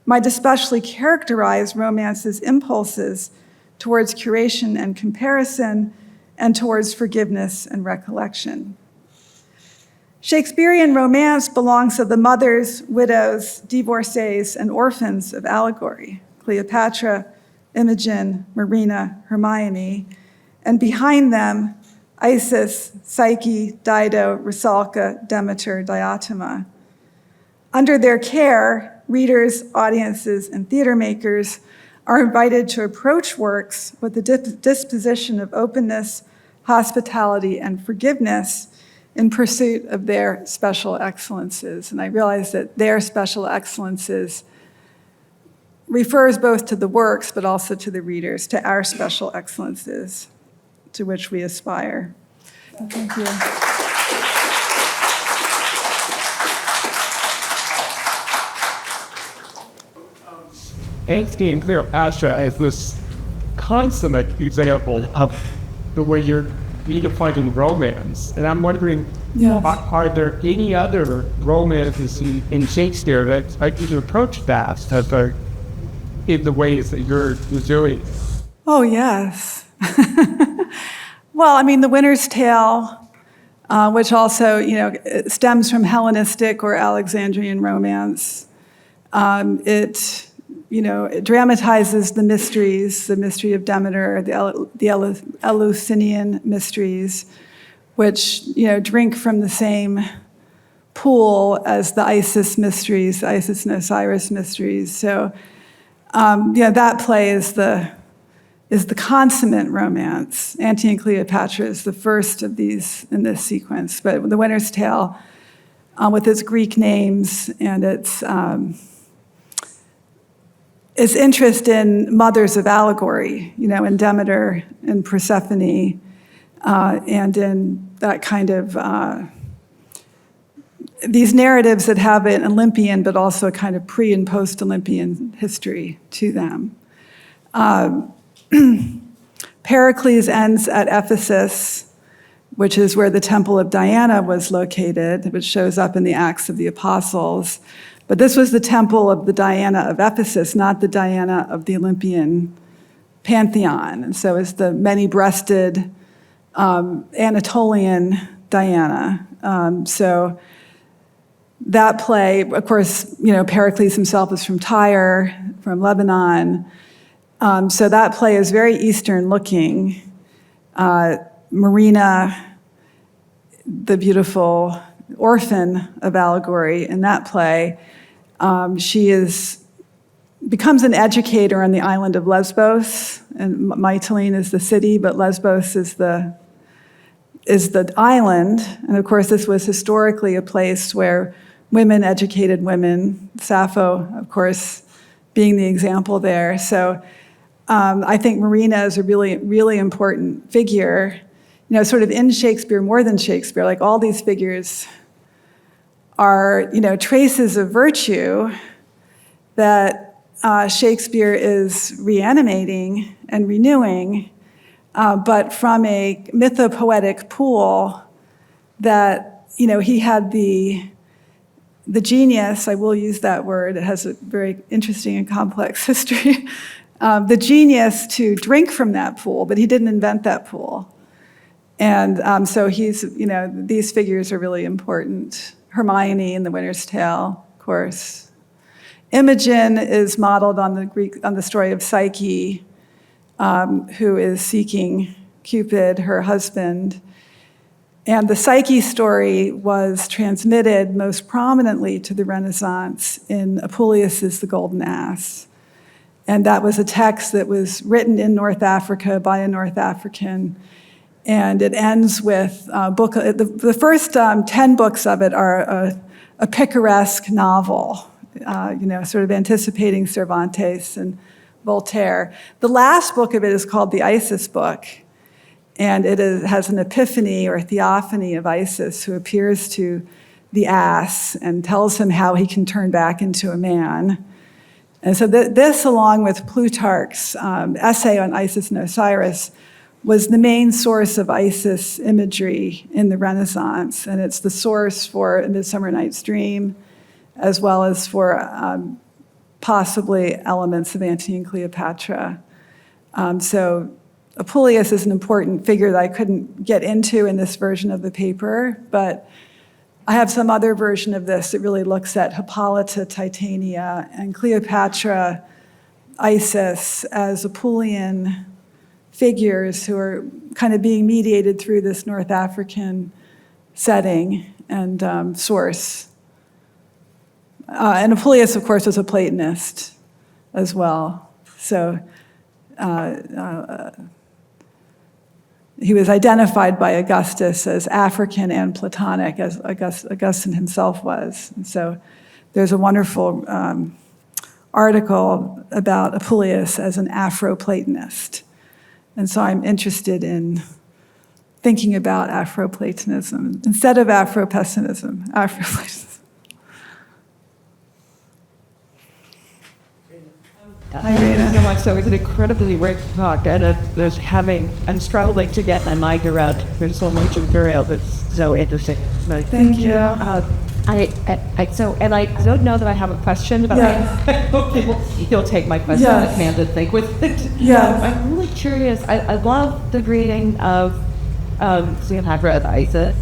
might especially characterize romance's impulses towards curation and comparison, and towards forgiveness and recollection. Shakespearean romance belongs to the mothers, widows, divorcees, and orphans of allegory: Cleopatra, Imogen, Marina, Hermione, and behind them, Isis, Psyche, Dido, Rusalka, Demeter, Diotima. Under their care, readers, audiences, and theater makers are invited to approach works with the disposition of openness, hospitality, and forgiveness in pursuit of their special excellences. And I realize that their special excellences refers both to the works, but also to the readers, to our special excellences to which we aspire. Thank you. Antony and Cleopatra is this consummate example of the way you're redefining romance. And I'm wondering, Yes. are there any other romances in Shakespeare that like you to approach that in the ways that you're doing? Oh, yes. Well, I mean, The Winter's Tale, which also, it stems from Hellenistic or Alexandrian romance. It dramatizes the mysteries, the mystery of Demeter, the Eleusinian mysteries, which, drink from the same pool as the Isis mysteries, the Isis and Osiris mysteries. So, that play is the consummate romance. Antony and Cleopatra is the first of these in this sequence, but The Winter's Tale, with its Greek names and its interest in mothers of allegory, in Demeter and Persephone, and in that kind of these narratives that have an Olympian, but also a kind of pre- and post-Olympian history to them. Pericles ends at Ephesus, which is where the Temple of Diana was located, which shows up in the Acts of the Apostles. But this was the temple of the Diana of Ephesus, not the Diana of the Olympian pantheon. And so it's the many-breasted Anatolian Diana. So that play, of course, Pericles himself is from Tyre, from Lebanon. So that play is very Eastern-looking. Marina, the beautiful orphan of allegory in that play, she becomes an educator on the island of Lesbos, and Mytilene is the city, but Lesbos is the island. And of course, this was historically a place where women educated women, Sappho, of course, being the example there. So I think Marina is a really, really important figure, sort of in Shakespeare more than Shakespeare. Like all these figures are, traces of virtue that Shakespeare is reanimating and renewing, but from a mythopoetic pool that, he had the genius, I will use that word, it has a very interesting and complex history, the genius to drink from that pool, but he didn't invent that pool. And so these figures are really important. Hermione in The Winter's Tale, of course. Imogen is modeled on the story of Psyche, who is seeking Cupid, her husband. And the Psyche story was transmitted most prominently to the Renaissance in Apuleius's The Golden Ass. And that was a text that was written in North Africa by a North African. And it ends with the first 10 books of it are a picaresque novel, sort of anticipating Cervantes and Voltaire. The last book of it is called the Isis book, and has an epiphany or theophany of Isis, who appears to the ass and tells him how he can turn back into a man. And so this, along with Plutarch's essay on Isis and Osiris, was the main source of Isis imagery in the Renaissance, and it's the source for A Midsummer Night's Dream, as well as for possibly elements of Antony and Cleopatra. So Apuleius is an important figure that I couldn't get into in this version of the paper, but I have some other version of this that really looks at Hippolyta, Titania, and Cleopatra, Isis as Apuleian figures who are kind of being mediated through this North African setting and source. And Apuleius, of course, was a Platonist as well. So he was identified by Augustus as African and Platonic, as Augustine himself was. And so there's a wonderful article about Apuleius as an Afro-Platonist. And so I'm interested in thinking about Afro-Platonism instead of Afro-pessimism, Afro-Platonism. Thank you so much. So it was an incredibly great talk, and I'm struggling to get my mind around. There's so much material that's so interesting. Thank you. I don't know that I have a question, but Yeah. I hope you'll take my question Yes. and hand and think with it. Yes. I'm really curious. I love the reading of Cleopatra and Isis,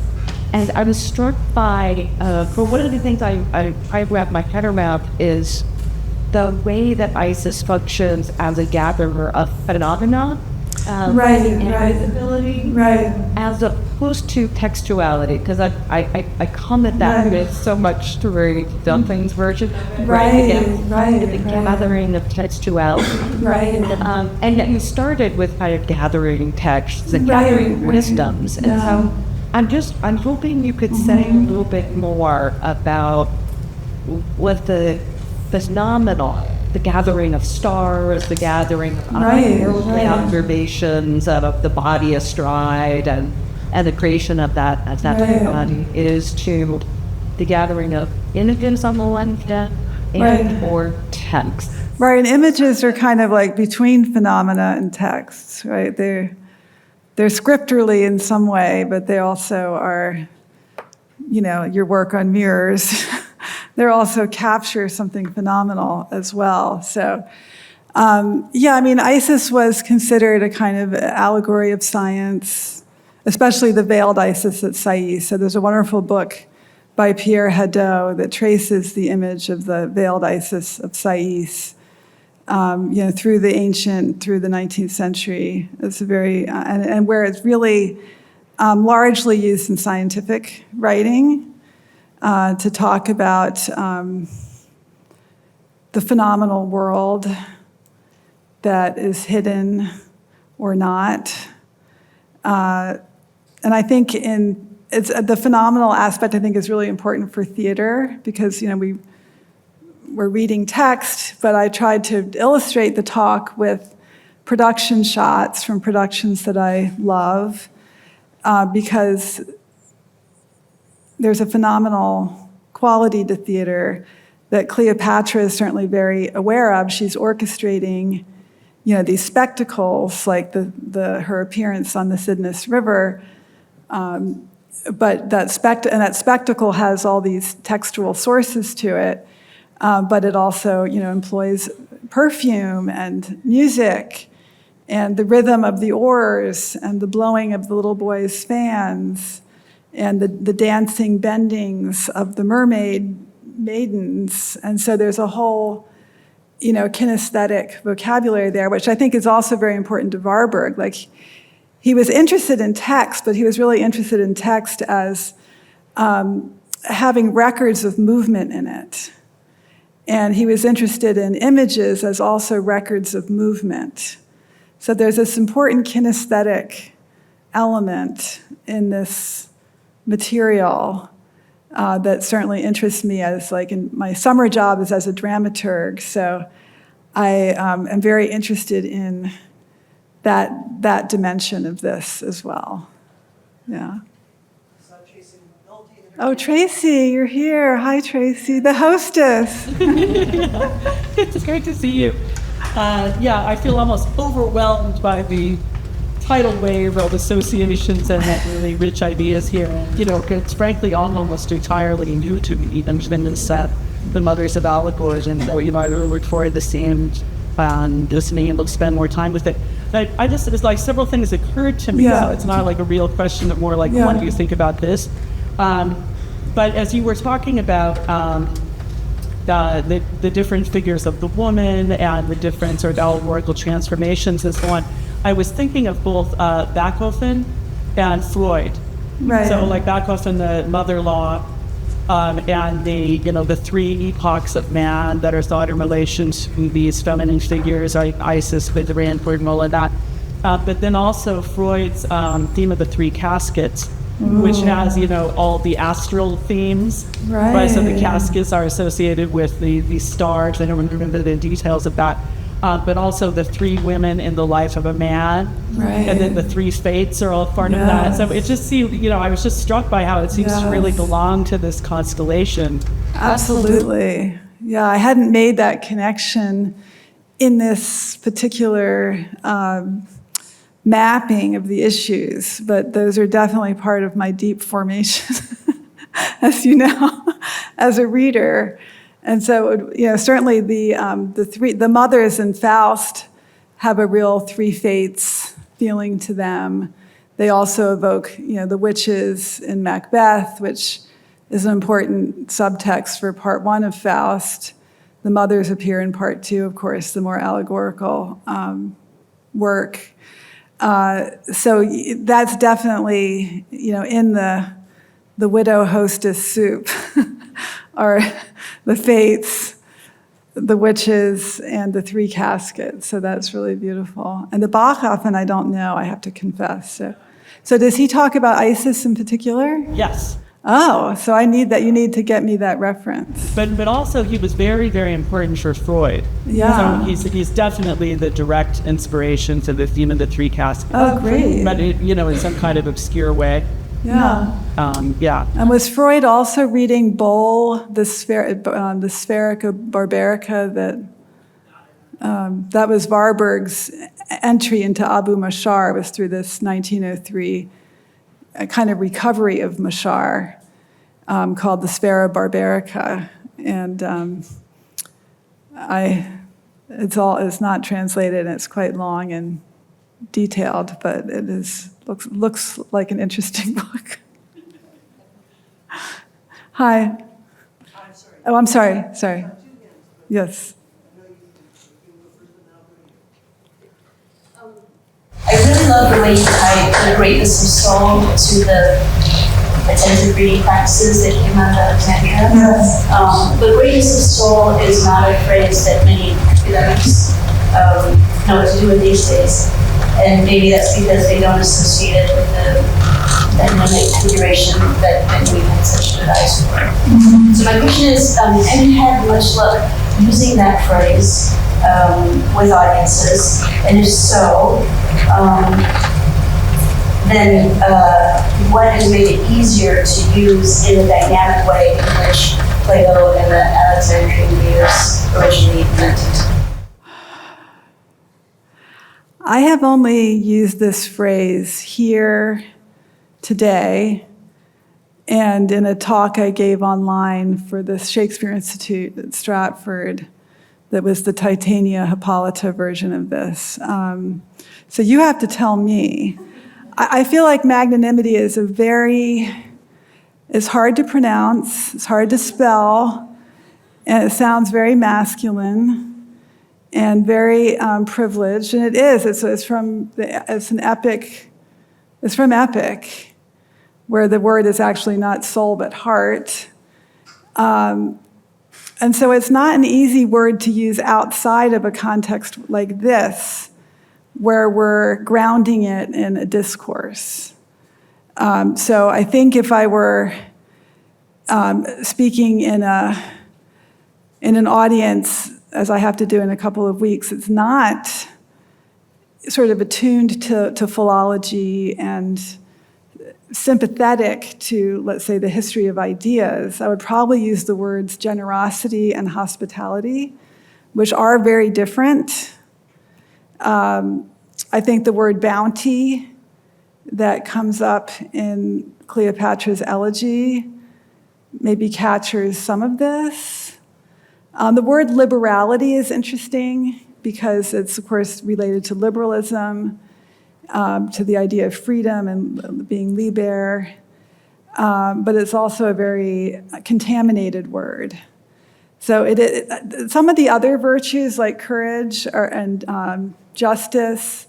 and I was struck by, for one of the things I wrap my head around is the way that Isis functions as a gatherer of phenomena, Right. and visibility, Right. as opposed to textuality, because I comment that Right. with so much through Dunkling's version, Right, Again, right, the right. gathering of textuality, Right. and yet you started with kind of gathering texts and Right, gathering right. wisdoms, and Yeah. so I'm hoping you could say a little bit more about what the phenomenal, the gathering of stars, the gathering of Right, worldly right. observations of the body astride, and the creation of that as that Right. body is to the gathering of images on the one hand and Right. or text. Right, and images are kind of like between phenomena and texts, right? They're scripturally in some way, but they also are, your work on mirrors. They also capture something phenomenal as well. So, Isis was considered a kind of allegory of science, especially the veiled Isis at Sais. So there's a wonderful book by Pierre Hadot that traces the image of the veiled Isis of Sais, through the 19th century. It's a very, and where it's really largely used in scientific writing, to talk about the phenomenal world that is hidden or not. And I think the phenomenal aspect, I think, is really important for theater because, we're reading text, but I tried to illustrate the talk with production shots from productions that I love because there's a phenomenal quality to theater that Cleopatra is certainly very aware of. She's orchestrating, these spectacles like her appearance on the Cydnus River, but that spectacle has all these textual sources to it, but it also, employs perfume and music and the rhythm of the oars and the blowing of the little boys' fans and the dancing bendings of the maidens. And so there's a whole, kinesthetic vocabulary there, which I think is also very important to Warburg. Like, he was interested in text, but he was really interested in text as having records of movement in it. And he was interested in images as also records of movement. So there's this important kinesthetic element in this material that certainly interests me as like in my summer job is as a dramaturg. So I am very interested in that dimension of this as well. Yeah. Oh, Tracy, you're here. Hi, Tracy, the hostess. It's great to see you. I feel almost overwhelmed by the tidal wave of associations and really rich ideas here. It's frankly almost entirely new to me. There's been this the mothers of allegories, and so, I look forward to seeing just being able to spend more time with it. I just, there's like several things occurred to me. Yeah. So it's not like a real question, but more like, what do you think about this? But as you were talking about the different figures of the woman and the different sort of allegorical transformations and so on, I was thinking of both Jacobsen and Freud. Right. So like Jacobsen, the mother-in-law, and the three epochs of man that are thought in relation to these feminine figures, like Isis, Bilderatlas, and all of that. But then also Freud's theme of the three caskets, which has, all the astral themes. Right. So the caskets are associated with the stars. I don't remember the details of that. But also the three women in the life of a man. Right. And then the three fates are all part of that. So it just seemed, I was just struck by how it seems to really belong to this constellation. Absolutely. Yeah, I hadn't made that connection in this particular mapping of the issues, but those are definitely part of my deep formation, as you know, as a reader. And so, certainly the mothers in Faust have a real three fates feeling to them. They also evoke, the witches in Macbeth, which is an important subtext for part one of Faust. The mothers appear in part two, of course, the more allegorical work. So that's definitely, in the widow hostess soup are the fates, the witches, and the three caskets. So that's really beautiful. And the Bachhofen, I don't know, I have to confess. So does he talk about Isis in particular? Yes. Oh, so I need that. You need to get me that reference. But also he was very, very important for Freud. Yeah. So he's definitely the direct inspiration to the theme of the three caskets. Oh, great. But in some kind of obscure way. Yeah. And was Freud also reading Boll, the Spherica Barbarica that was Warburg's entry into Abu Mashar, was through this 1903 a kind of recovery of Mashar called the Sphera Barbarica, and it's not translated, and it's quite long and detailed, but it looks like an interesting book. Hi. Oh, I'm sorry. Sorry. Yes. I really love the way you tie the greatness of soul to the attentive reading practices that came out of Alexandria. Yes. The greatness of soul is not a phrase that many academics know what to do with these days. And maybe that's because they don't associate it with the dynamic configuration that we've had such good eyes for. So my question is, have you had much luck using that phrase with audiences? And if so, then what has made it easier to use in a dynamic way in which Plato and the Alexandrian views originally invented? I have only used this phrase here today and in a talk I gave online for the Shakespeare Institute at Stratford that was the Titania Hippolyta version of this. So you have to tell me. I feel like magnanimity is it's hard to pronounce, it's hard to spell, and it sounds very masculine and very privileged, and it is. It's from epic, where the word is actually not soul but heart. And And so it's not an easy word to use outside of a context like this, where we're grounding it in a discourse. So I think if I were speaking in an audience, as I have to do in a couple of weeks, it's not sort of attuned to philology and sympathetic to, let's say, the history of ideas, I would probably use the words generosity and hospitality, which are very different. I think the word bounty that comes up in Cleopatra's elegy maybe captures some of this. The word liberality is interesting because it's, of course, related to liberalism, to the idea of freedom and being liber, but it's also a very contaminated word. So some of the other virtues like courage and justice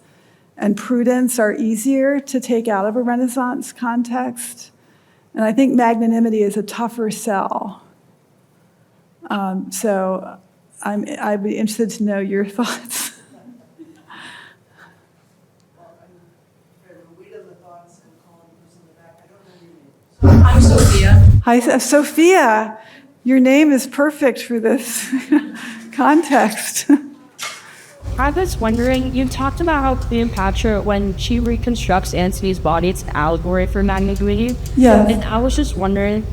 and prudence are easier to take out of a Renaissance context. And I think magnanimity is a tougher sell. So I'd be interested to know your thoughts. I'm Sophia. Hi, Sophia. Your name is perfect for this context. I was wondering, you talked about how Cleopatra, when she reconstructs Antony's body, it's an allegory for magnanimity. Yes. And I was just wondering,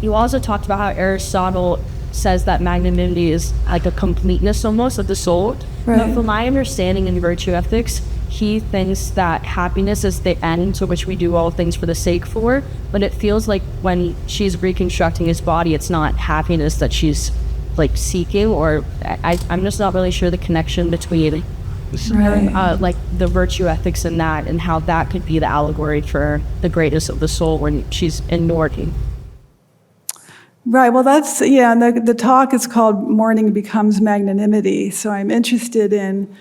you also talked about how Aristotle says that magnanimity is like a completeness almost of the soul. Right. But from my understanding in virtue ethics, he thinks that happiness is the end to which we do all things for the sake for. But it feels like when she's reconstructing his body, it's not happiness that she's like seeking, or I'm just not really sure the connection between like the virtue ethics and that, and how that could be the allegory for the greatness of the soul when she's in mourning. Right, well that's, and the talk is called Mourning Becomes Magnanimity, so I'm interested in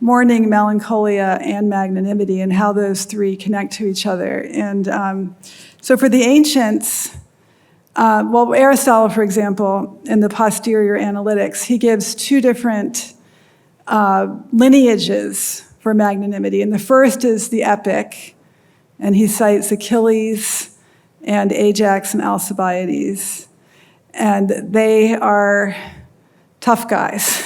mourning, melancholia, and magnanimity and how those three connect to each other. And so for the ancients, Aristotle, for example, in the posterior analytics, he gives two different lineages for magnanimity. And the first is the epic, and he cites Achilles and Ajax and Alcibiades. And they are tough guys.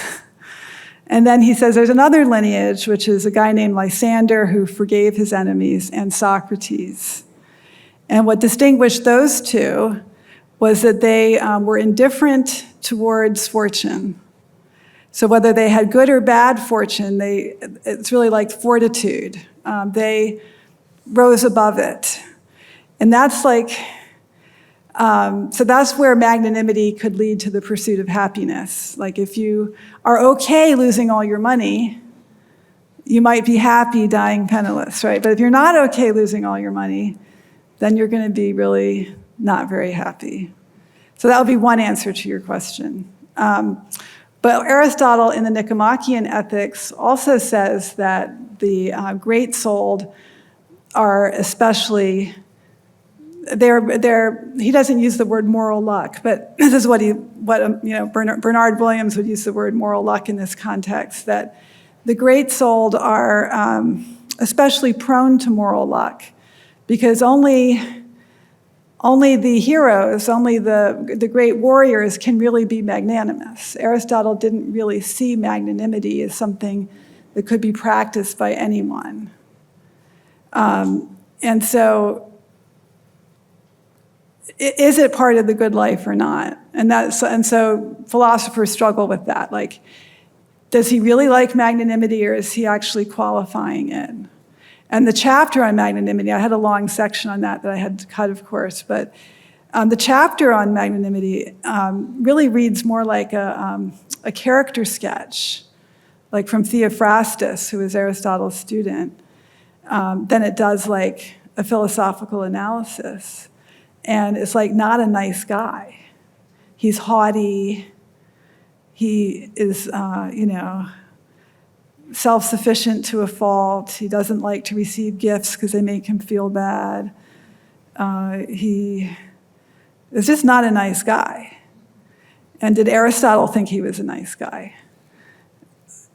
And then he says there's another lineage, which is a guy named Lysander who forgave his enemies, and Socrates. And what distinguished those two was that they were indifferent towards fortune. So whether they had good or bad fortune, it's really like fortitude. They rose above it. And that's like, so that's where magnanimity could lead to the pursuit of happiness. Like if you are okay losing all your money, you might be happy dying penniless, right? But if you're not okay losing all your money, then you're going to be really not very happy. So that would be one answer to your question. But Aristotle in the Nicomachean Ethics also says that the great-souled are especially, he doesn't use the word moral luck, but this is what Bernard Williams would use the word moral luck in this context, that the great-souled are especially prone to moral luck because only the heroes, only the great warriors can really be magnanimous. Aristotle didn't really see magnanimity as something that could be practiced by anyone. And so, is it part of the good life or not? And so philosophers struggle with that. Like, does he really like magnanimity, or is he actually qualifying it? And the chapter on magnanimity, I had a long section on that I had to cut, of course, but the chapter on magnanimity really reads more like a character sketch, like from Theophrastus, who was Aristotle's student, than it does like a philosophical analysis. And it's like not a nice guy. He's haughty. He is, self-sufficient to a fault. He doesn't like to receive gifts because they make him feel bad. He is just not a nice guy. And did Aristotle think he was a nice guy?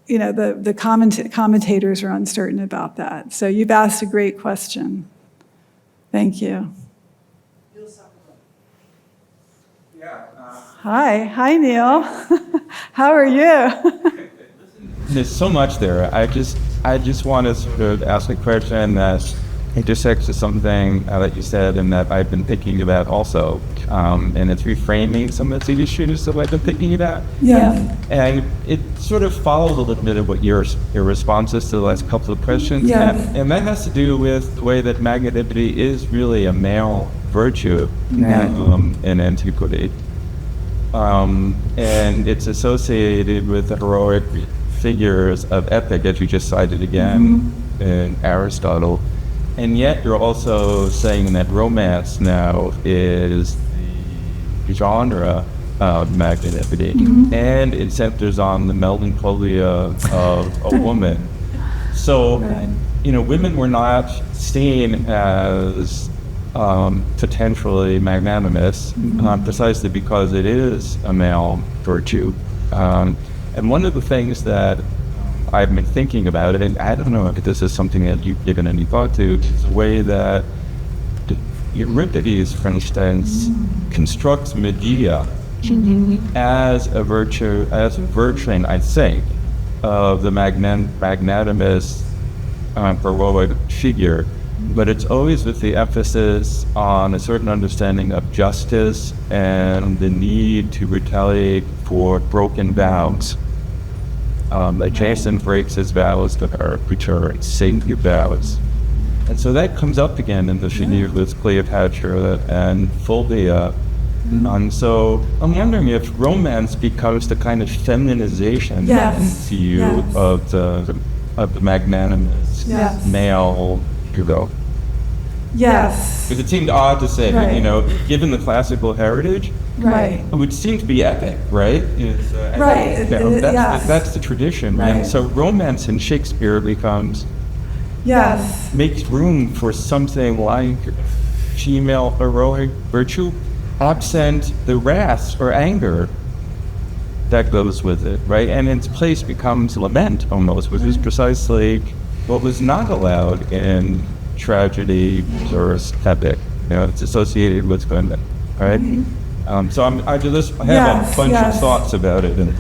You know, the commentators are uncertain about that. So you've asked a great question. Thank you. Hi, Neil. How are you? There's so much there. I just want to sort of ask a question that intersects with something that you said and that I've been thinking about also. And it's reframing some of the issues that I've been thinking about. Yeah. And it sort of follows a little bit of what your responses to the last couple of questions. Yeah. And that has to do with the way that magnanimity is really a male virtue in antiquity. And it's associated with the heroic figures of epic, as you just cited again in Aristotle. And yet you're also saying that romance now is the genre of magnanimity, and it centers on the melancholia of a woman. So, you know, women were not seen as potentially magnanimous, precisely because it is a male virtue. And one of the things that I've been thinking about it, and I don't know if this is something that you've given any thought to, is the way that Euripides, for instance, constructs Medea as a version, I think, of the magnanimous heroic figure. But it's always with the emphasis on a certain understanding of justice and the need to retaliate for broken vows. Like Jason breaks his vows to her, return, sacred vows. And so that comes up again in the figure with Cleopatra and Fulvia. And so I'm wondering if romance becomes the kind of feminization to you of the magnanimous male hero. Yes. Because it seemed odd to say, you know, given the classical heritage, Right. it would seem to be epic, right? Right. That's the tradition. Right. And so romance in Shakespeare makes room for something like female heroic virtue, absent the wrath or anger that goes with it, right? And its place becomes lament almost, which is precisely what was not allowed in tragedy or epic. You know, it's associated with women, right? So I have a bunch of thoughts about it and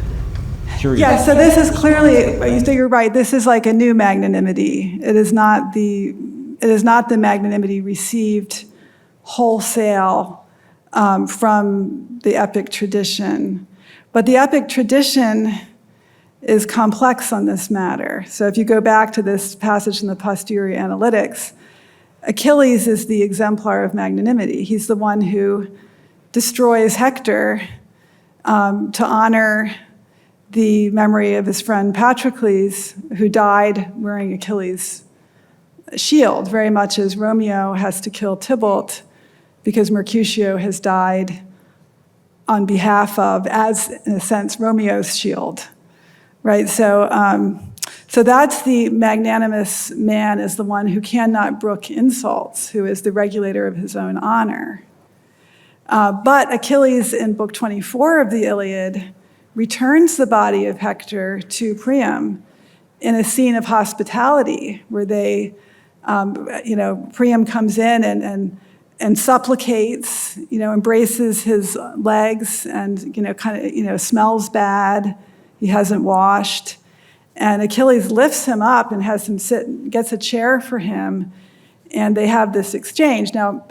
curious. Yeah, so this is clearly, you're right, this is like a new magnanimity. It is not the magnanimity received wholesale from the epic tradition. But the epic tradition is complex on this matter. So if you go back to this passage in the Posterior Analytics, Achilles is the exemplar of magnanimity. He's the one who destroys Hector to honor the memory of his friend Patroclus, who died wearing Achilles' shield, very much as Romeo has to kill Tybalt because Mercutio has died on behalf of, as in a sense, Romeo's shield, right? So that's the magnanimous man, is the one who cannot brook insults, who is the regulator of his own honor. But Achilles, in Book 24 of the Iliad, returns the body of Hector to Priam in a scene of hospitality where they, Priam comes in and supplicates, embraces his legs and, smells bad. He hasn't washed. And Achilles lifts him up and has him sit, gets a chair for him, and they have this exchange. Now,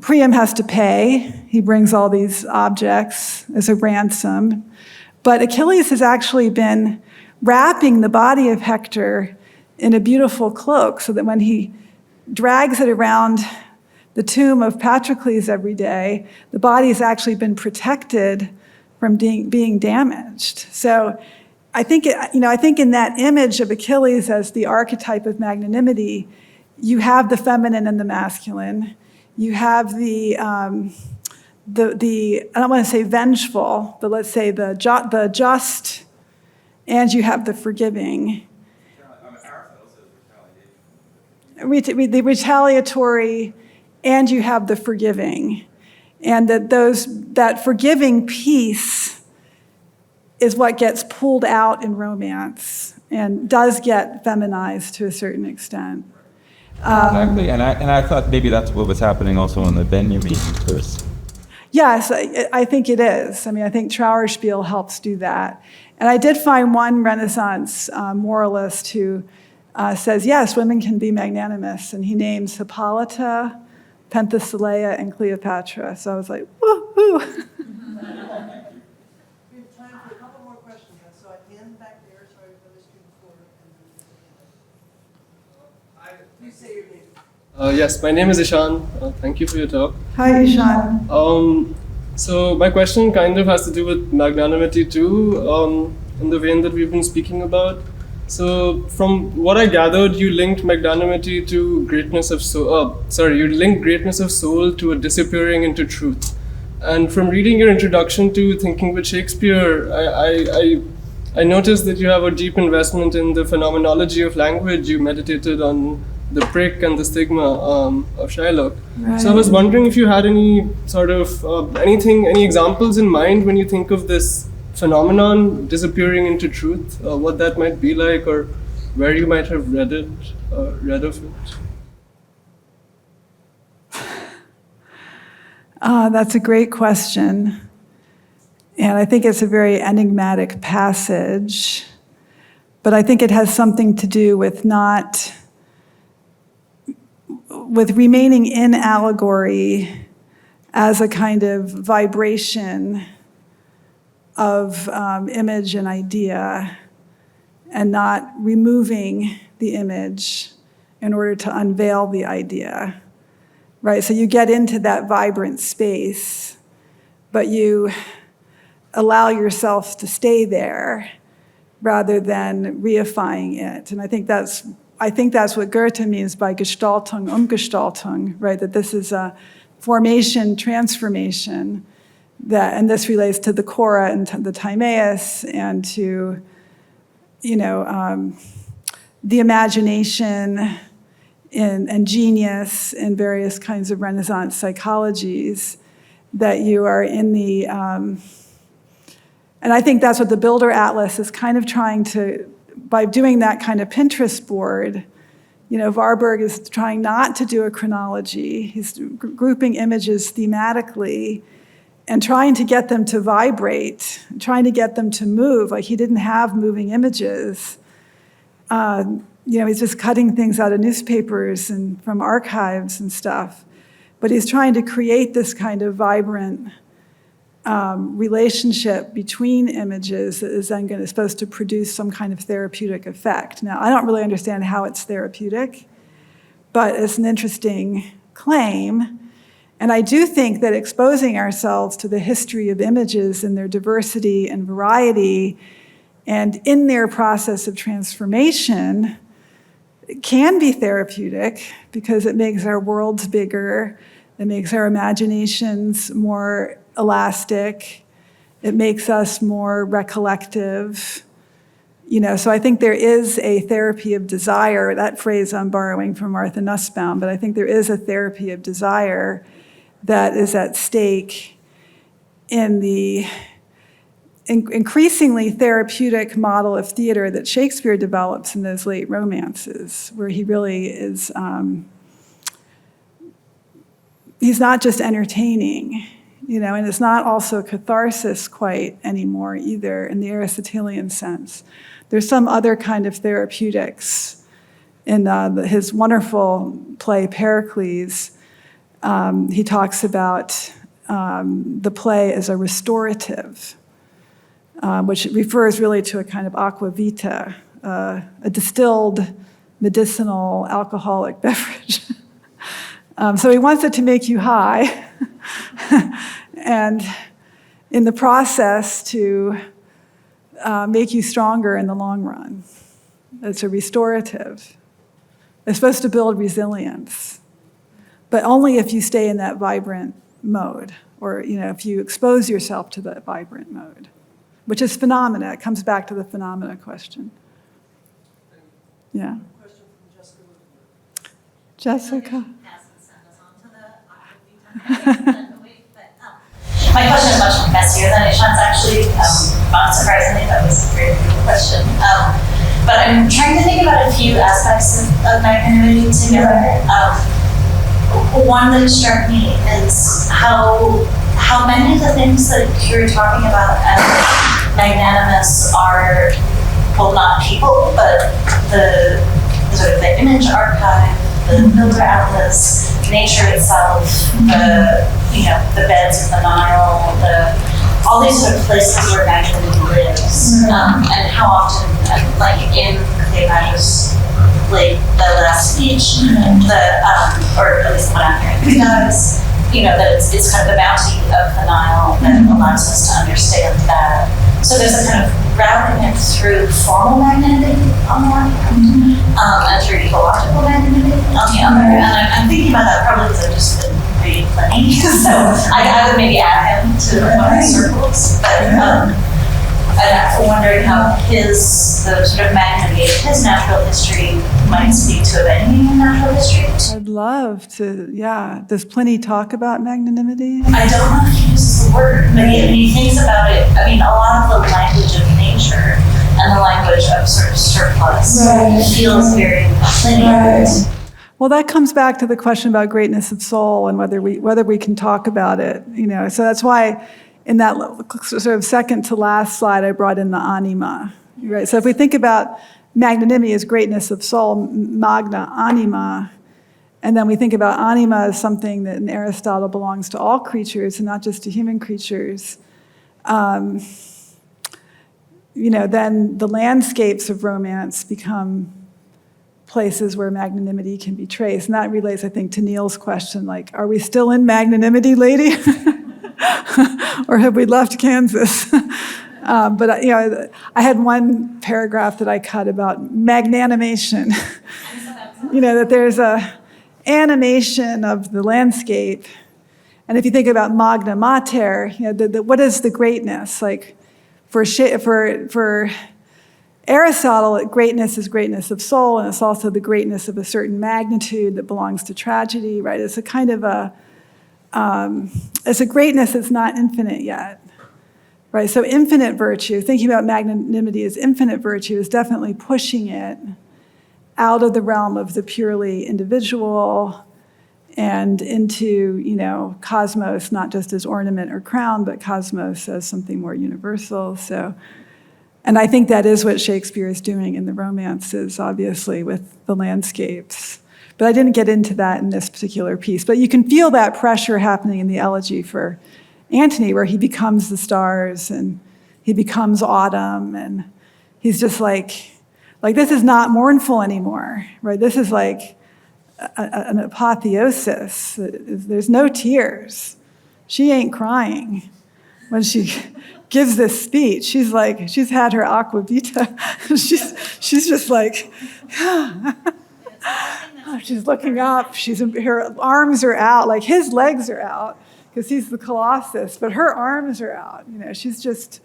Priam has to pay. He brings all these objects as a ransom. But Achilles has actually been wrapping the body of Hector in a beautiful cloak so that when he drags it around the tomb of Patroclus every day, the body has actually been protected from being damaged. So I think in that image of Achilles as the archetype of magnanimity, you have the feminine and the masculine. You have the I don't want to say vengeful, but let's say the just, and you have the forgiving. The retaliatory, and you have the forgiving. and that forgiving piece is what gets pulled out in romance and does get feminized to a certain extent. Exactly, and I thought maybe that's what was happening also in the Benjamin verse. Yes, I think it is. I mean, I think Trauerspiel helps do that. And I did find one Renaissance moralist who says, yes, women can be magnanimous, and he names Hippolyta, Penthesilea, and Cleopatra. So I was like, woo-hoo. We have time for a couple more questions. I saw Ann back there. Sorry for this before. Please say your name. Yes, my name is Ishan. Thank you for your talk. Hi, Ishan. So my question kind of has to do with magnanimity too, in the vein that we've been speaking about. So from what I gathered, you linked magnanimity to greatness of soul. You linked greatness of soul to a disappearing into truth. And from reading your introduction to Thinking with Shakespeare, I noticed that you have a deep investment in the phenomenology of language. You meditated on the prick and the stigma of Shylock. Right. So I was wondering if you had any sort of any examples in mind when you think of this phenomenon disappearing into truth, what that might be like, or where you might have read of it. That's a great question. And I think it's a very enigmatic passage. But I think it has something to do with remaining in allegory as a kind of vibration of image and idea, and not removing the image in order to unveil the idea, right? So you get into that vibrant space, but you allow yourself to stay there rather than reifying it. And I think that's what Goethe means by Gestaltung, Umgestaltung, right? That this is a formation, transformation, and this relates to the Cora and to the Timaeus and to, the imagination and genius in various kinds of Renaissance psychologies, that you are in the, and I think that's what the Bilderatlas is kind of trying to, by doing that kind of Pinterest board. Warburg is trying not to do a chronology. He's grouping images thematically and trying to get them to vibrate, trying to get them to move. Like, he didn't have moving images. He's just cutting things out of newspapers and from archives and stuff. But he's trying to create this kind of vibrant relationship between images that is then supposed to produce some kind of therapeutic effect. Now, I don't really understand how it's therapeutic, but it's an interesting claim. And I do think that exposing ourselves to the history of images and their diversity and variety, and in their process of transformation, can be therapeutic, because it makes our worlds bigger, it makes our imaginations more elastic, it makes us more recollective. So I think there is a therapy of desire. That phrase I'm borrowing from Martha Nussbaum, but I think there is a therapy of desire that is at stake in the increasingly therapeutic model of theater that Shakespeare develops in those late romances, where he really is, he's not just entertaining, and it's not also catharsis quite anymore either in the Aristotelian sense. There's some other kind of therapeutics in his wonderful play Pericles. He talks about the play as a restorative, which refers really to a kind of aqua vita, a distilled medicinal alcoholic beverage. So he wants it to make you high, and in the process to make you stronger in the long run. It's a restorative. It's supposed to build resilience, but only if you stay in that vibrant mode, or if you expose yourself to that vibrant mode, which is phenomena. It comes back to the phenomena question. Yeah. Question from Jessica. Jessica. Send us on to the but My question is much messier than Ishan's actually. Not surprisingly, that was a very good question. But I'm trying to think about a few aspects of magnanimity together. One that struck me is how many of the things that you're talking about as magnanimous are, well, not people, but the sort of the image archive, the Bilderatlas, nature itself, the beds of the Nile, all these sort of places where magnanimity lives, and how often, like in Cleopatra's the last speech, or at least the one I'm hearing does, that it's kind of the bounty of the Nile that allows us to understand that. So there's a kind of routing it through formal magnanimity on the one hand, and through ecological magnanimity on the other. And I'm thinking about that probably because I've just been reading Pliny, so I would maybe add him to one of the circles. But I'm wondering how the sort of magnanimity of his natural history might speak to any natural history. I'd love to, yeah. Does Pliny talk about magnanimity? I don't know if he uses the word, but he thinks about it. I mean, a lot of the language of nature and the language of sort of surplus feels very Pliny. Well, that comes back to the question about greatness of soul and whether we can talk about it. So that's why in that sort of second to last slide, I brought in the anima. Right. So if we think about magnanimity as greatness of soul, magna anima, and then we think about anima as something that in Aristotle belongs to all creatures and not just to human creatures, then the landscapes of romance become places where magnanimity can be traced. And that relates, I think, to Neil's question, like, are we still in magnanimity, lady? Or have we left Kansas? But I had one paragraph that I cut about magnanimation. That there's a animation of the landscape. And if you think about magna mater, what is the greatness? Like for Aristotle, greatness is greatness of soul, and it's also the greatness of a certain magnitude that belongs to tragedy, right? It's a kind of it's a greatness that's not infinite yet, right? So infinite virtue, thinking about magnanimity as infinite virtue, is definitely pushing it out of the realm of the purely individual and into, cosmos, not just as ornament or crown, but cosmos as something more universal. So, and I think that is what Shakespeare is doing in the romances, obviously, with the landscapes. But I didn't get into that in this particular piece. But you can feel that pressure happening in the elegy for Antony, where he becomes the stars and he becomes autumn, and he's just like this is not mournful anymore, right? This is like an apotheosis. There's no tears. She ain't crying when she gives this speech. She's had her aquavita. she's just like, she's looking up. Her arms are out, like his legs are out because he's the Colossus, but her arms are out. She's just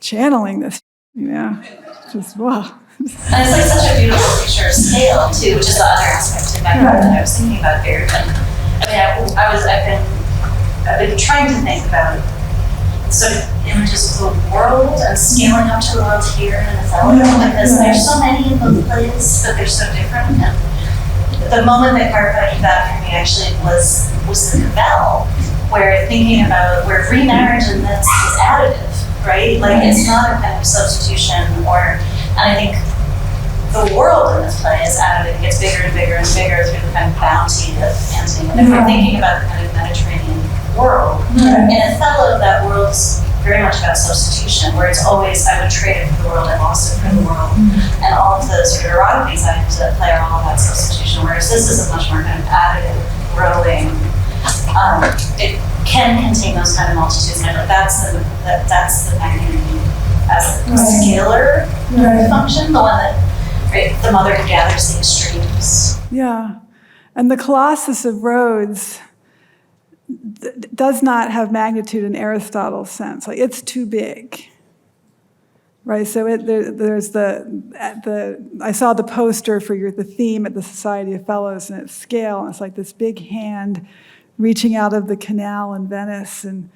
channeling this. Just wow. And it's like such a beautiful picture of scale too, which is the other aspect of background that I was thinking about here. I've been trying to think about sort of images of the world and scaling up to the world here in Othello, because there's so many in both plays, but they're so different. And the moment that clarified that for me actually was the Cavell, where remarriage in this is additive, right? Like it's not a kind of substitution and I think the world in this play is additive. It gets bigger and bigger and bigger through the kind of bounty of Antony. And if we're thinking about the kind of Mediterranean world, in Othello, that world's very much about substitution, where it's always, I would trade it for the world, I lost it for the world. And all of the sort of erotic anxieties that play are all about substitution, whereas this is a much more kind of additive, growing. It can contain those kind of multitudes, and I know that's the magnanimity as a scalar function, the one that the mother who gathers the extremes. Yeah, and the Colossus of Rhodes does not have magnitude in Aristotle's sense. Like it's too big, right? So there's I saw the poster for the theme at the Society of Fellows, and it's scale, and it's like this big hand reaching out of the canal in Venice and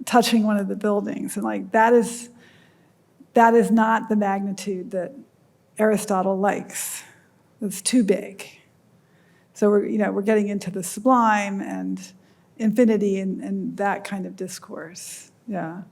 touching one of the buildings. And like that is not the magnitude that Aristotle likes. It's too big. So we're getting into the sublime and infinity and that kind of discourse. Yeah.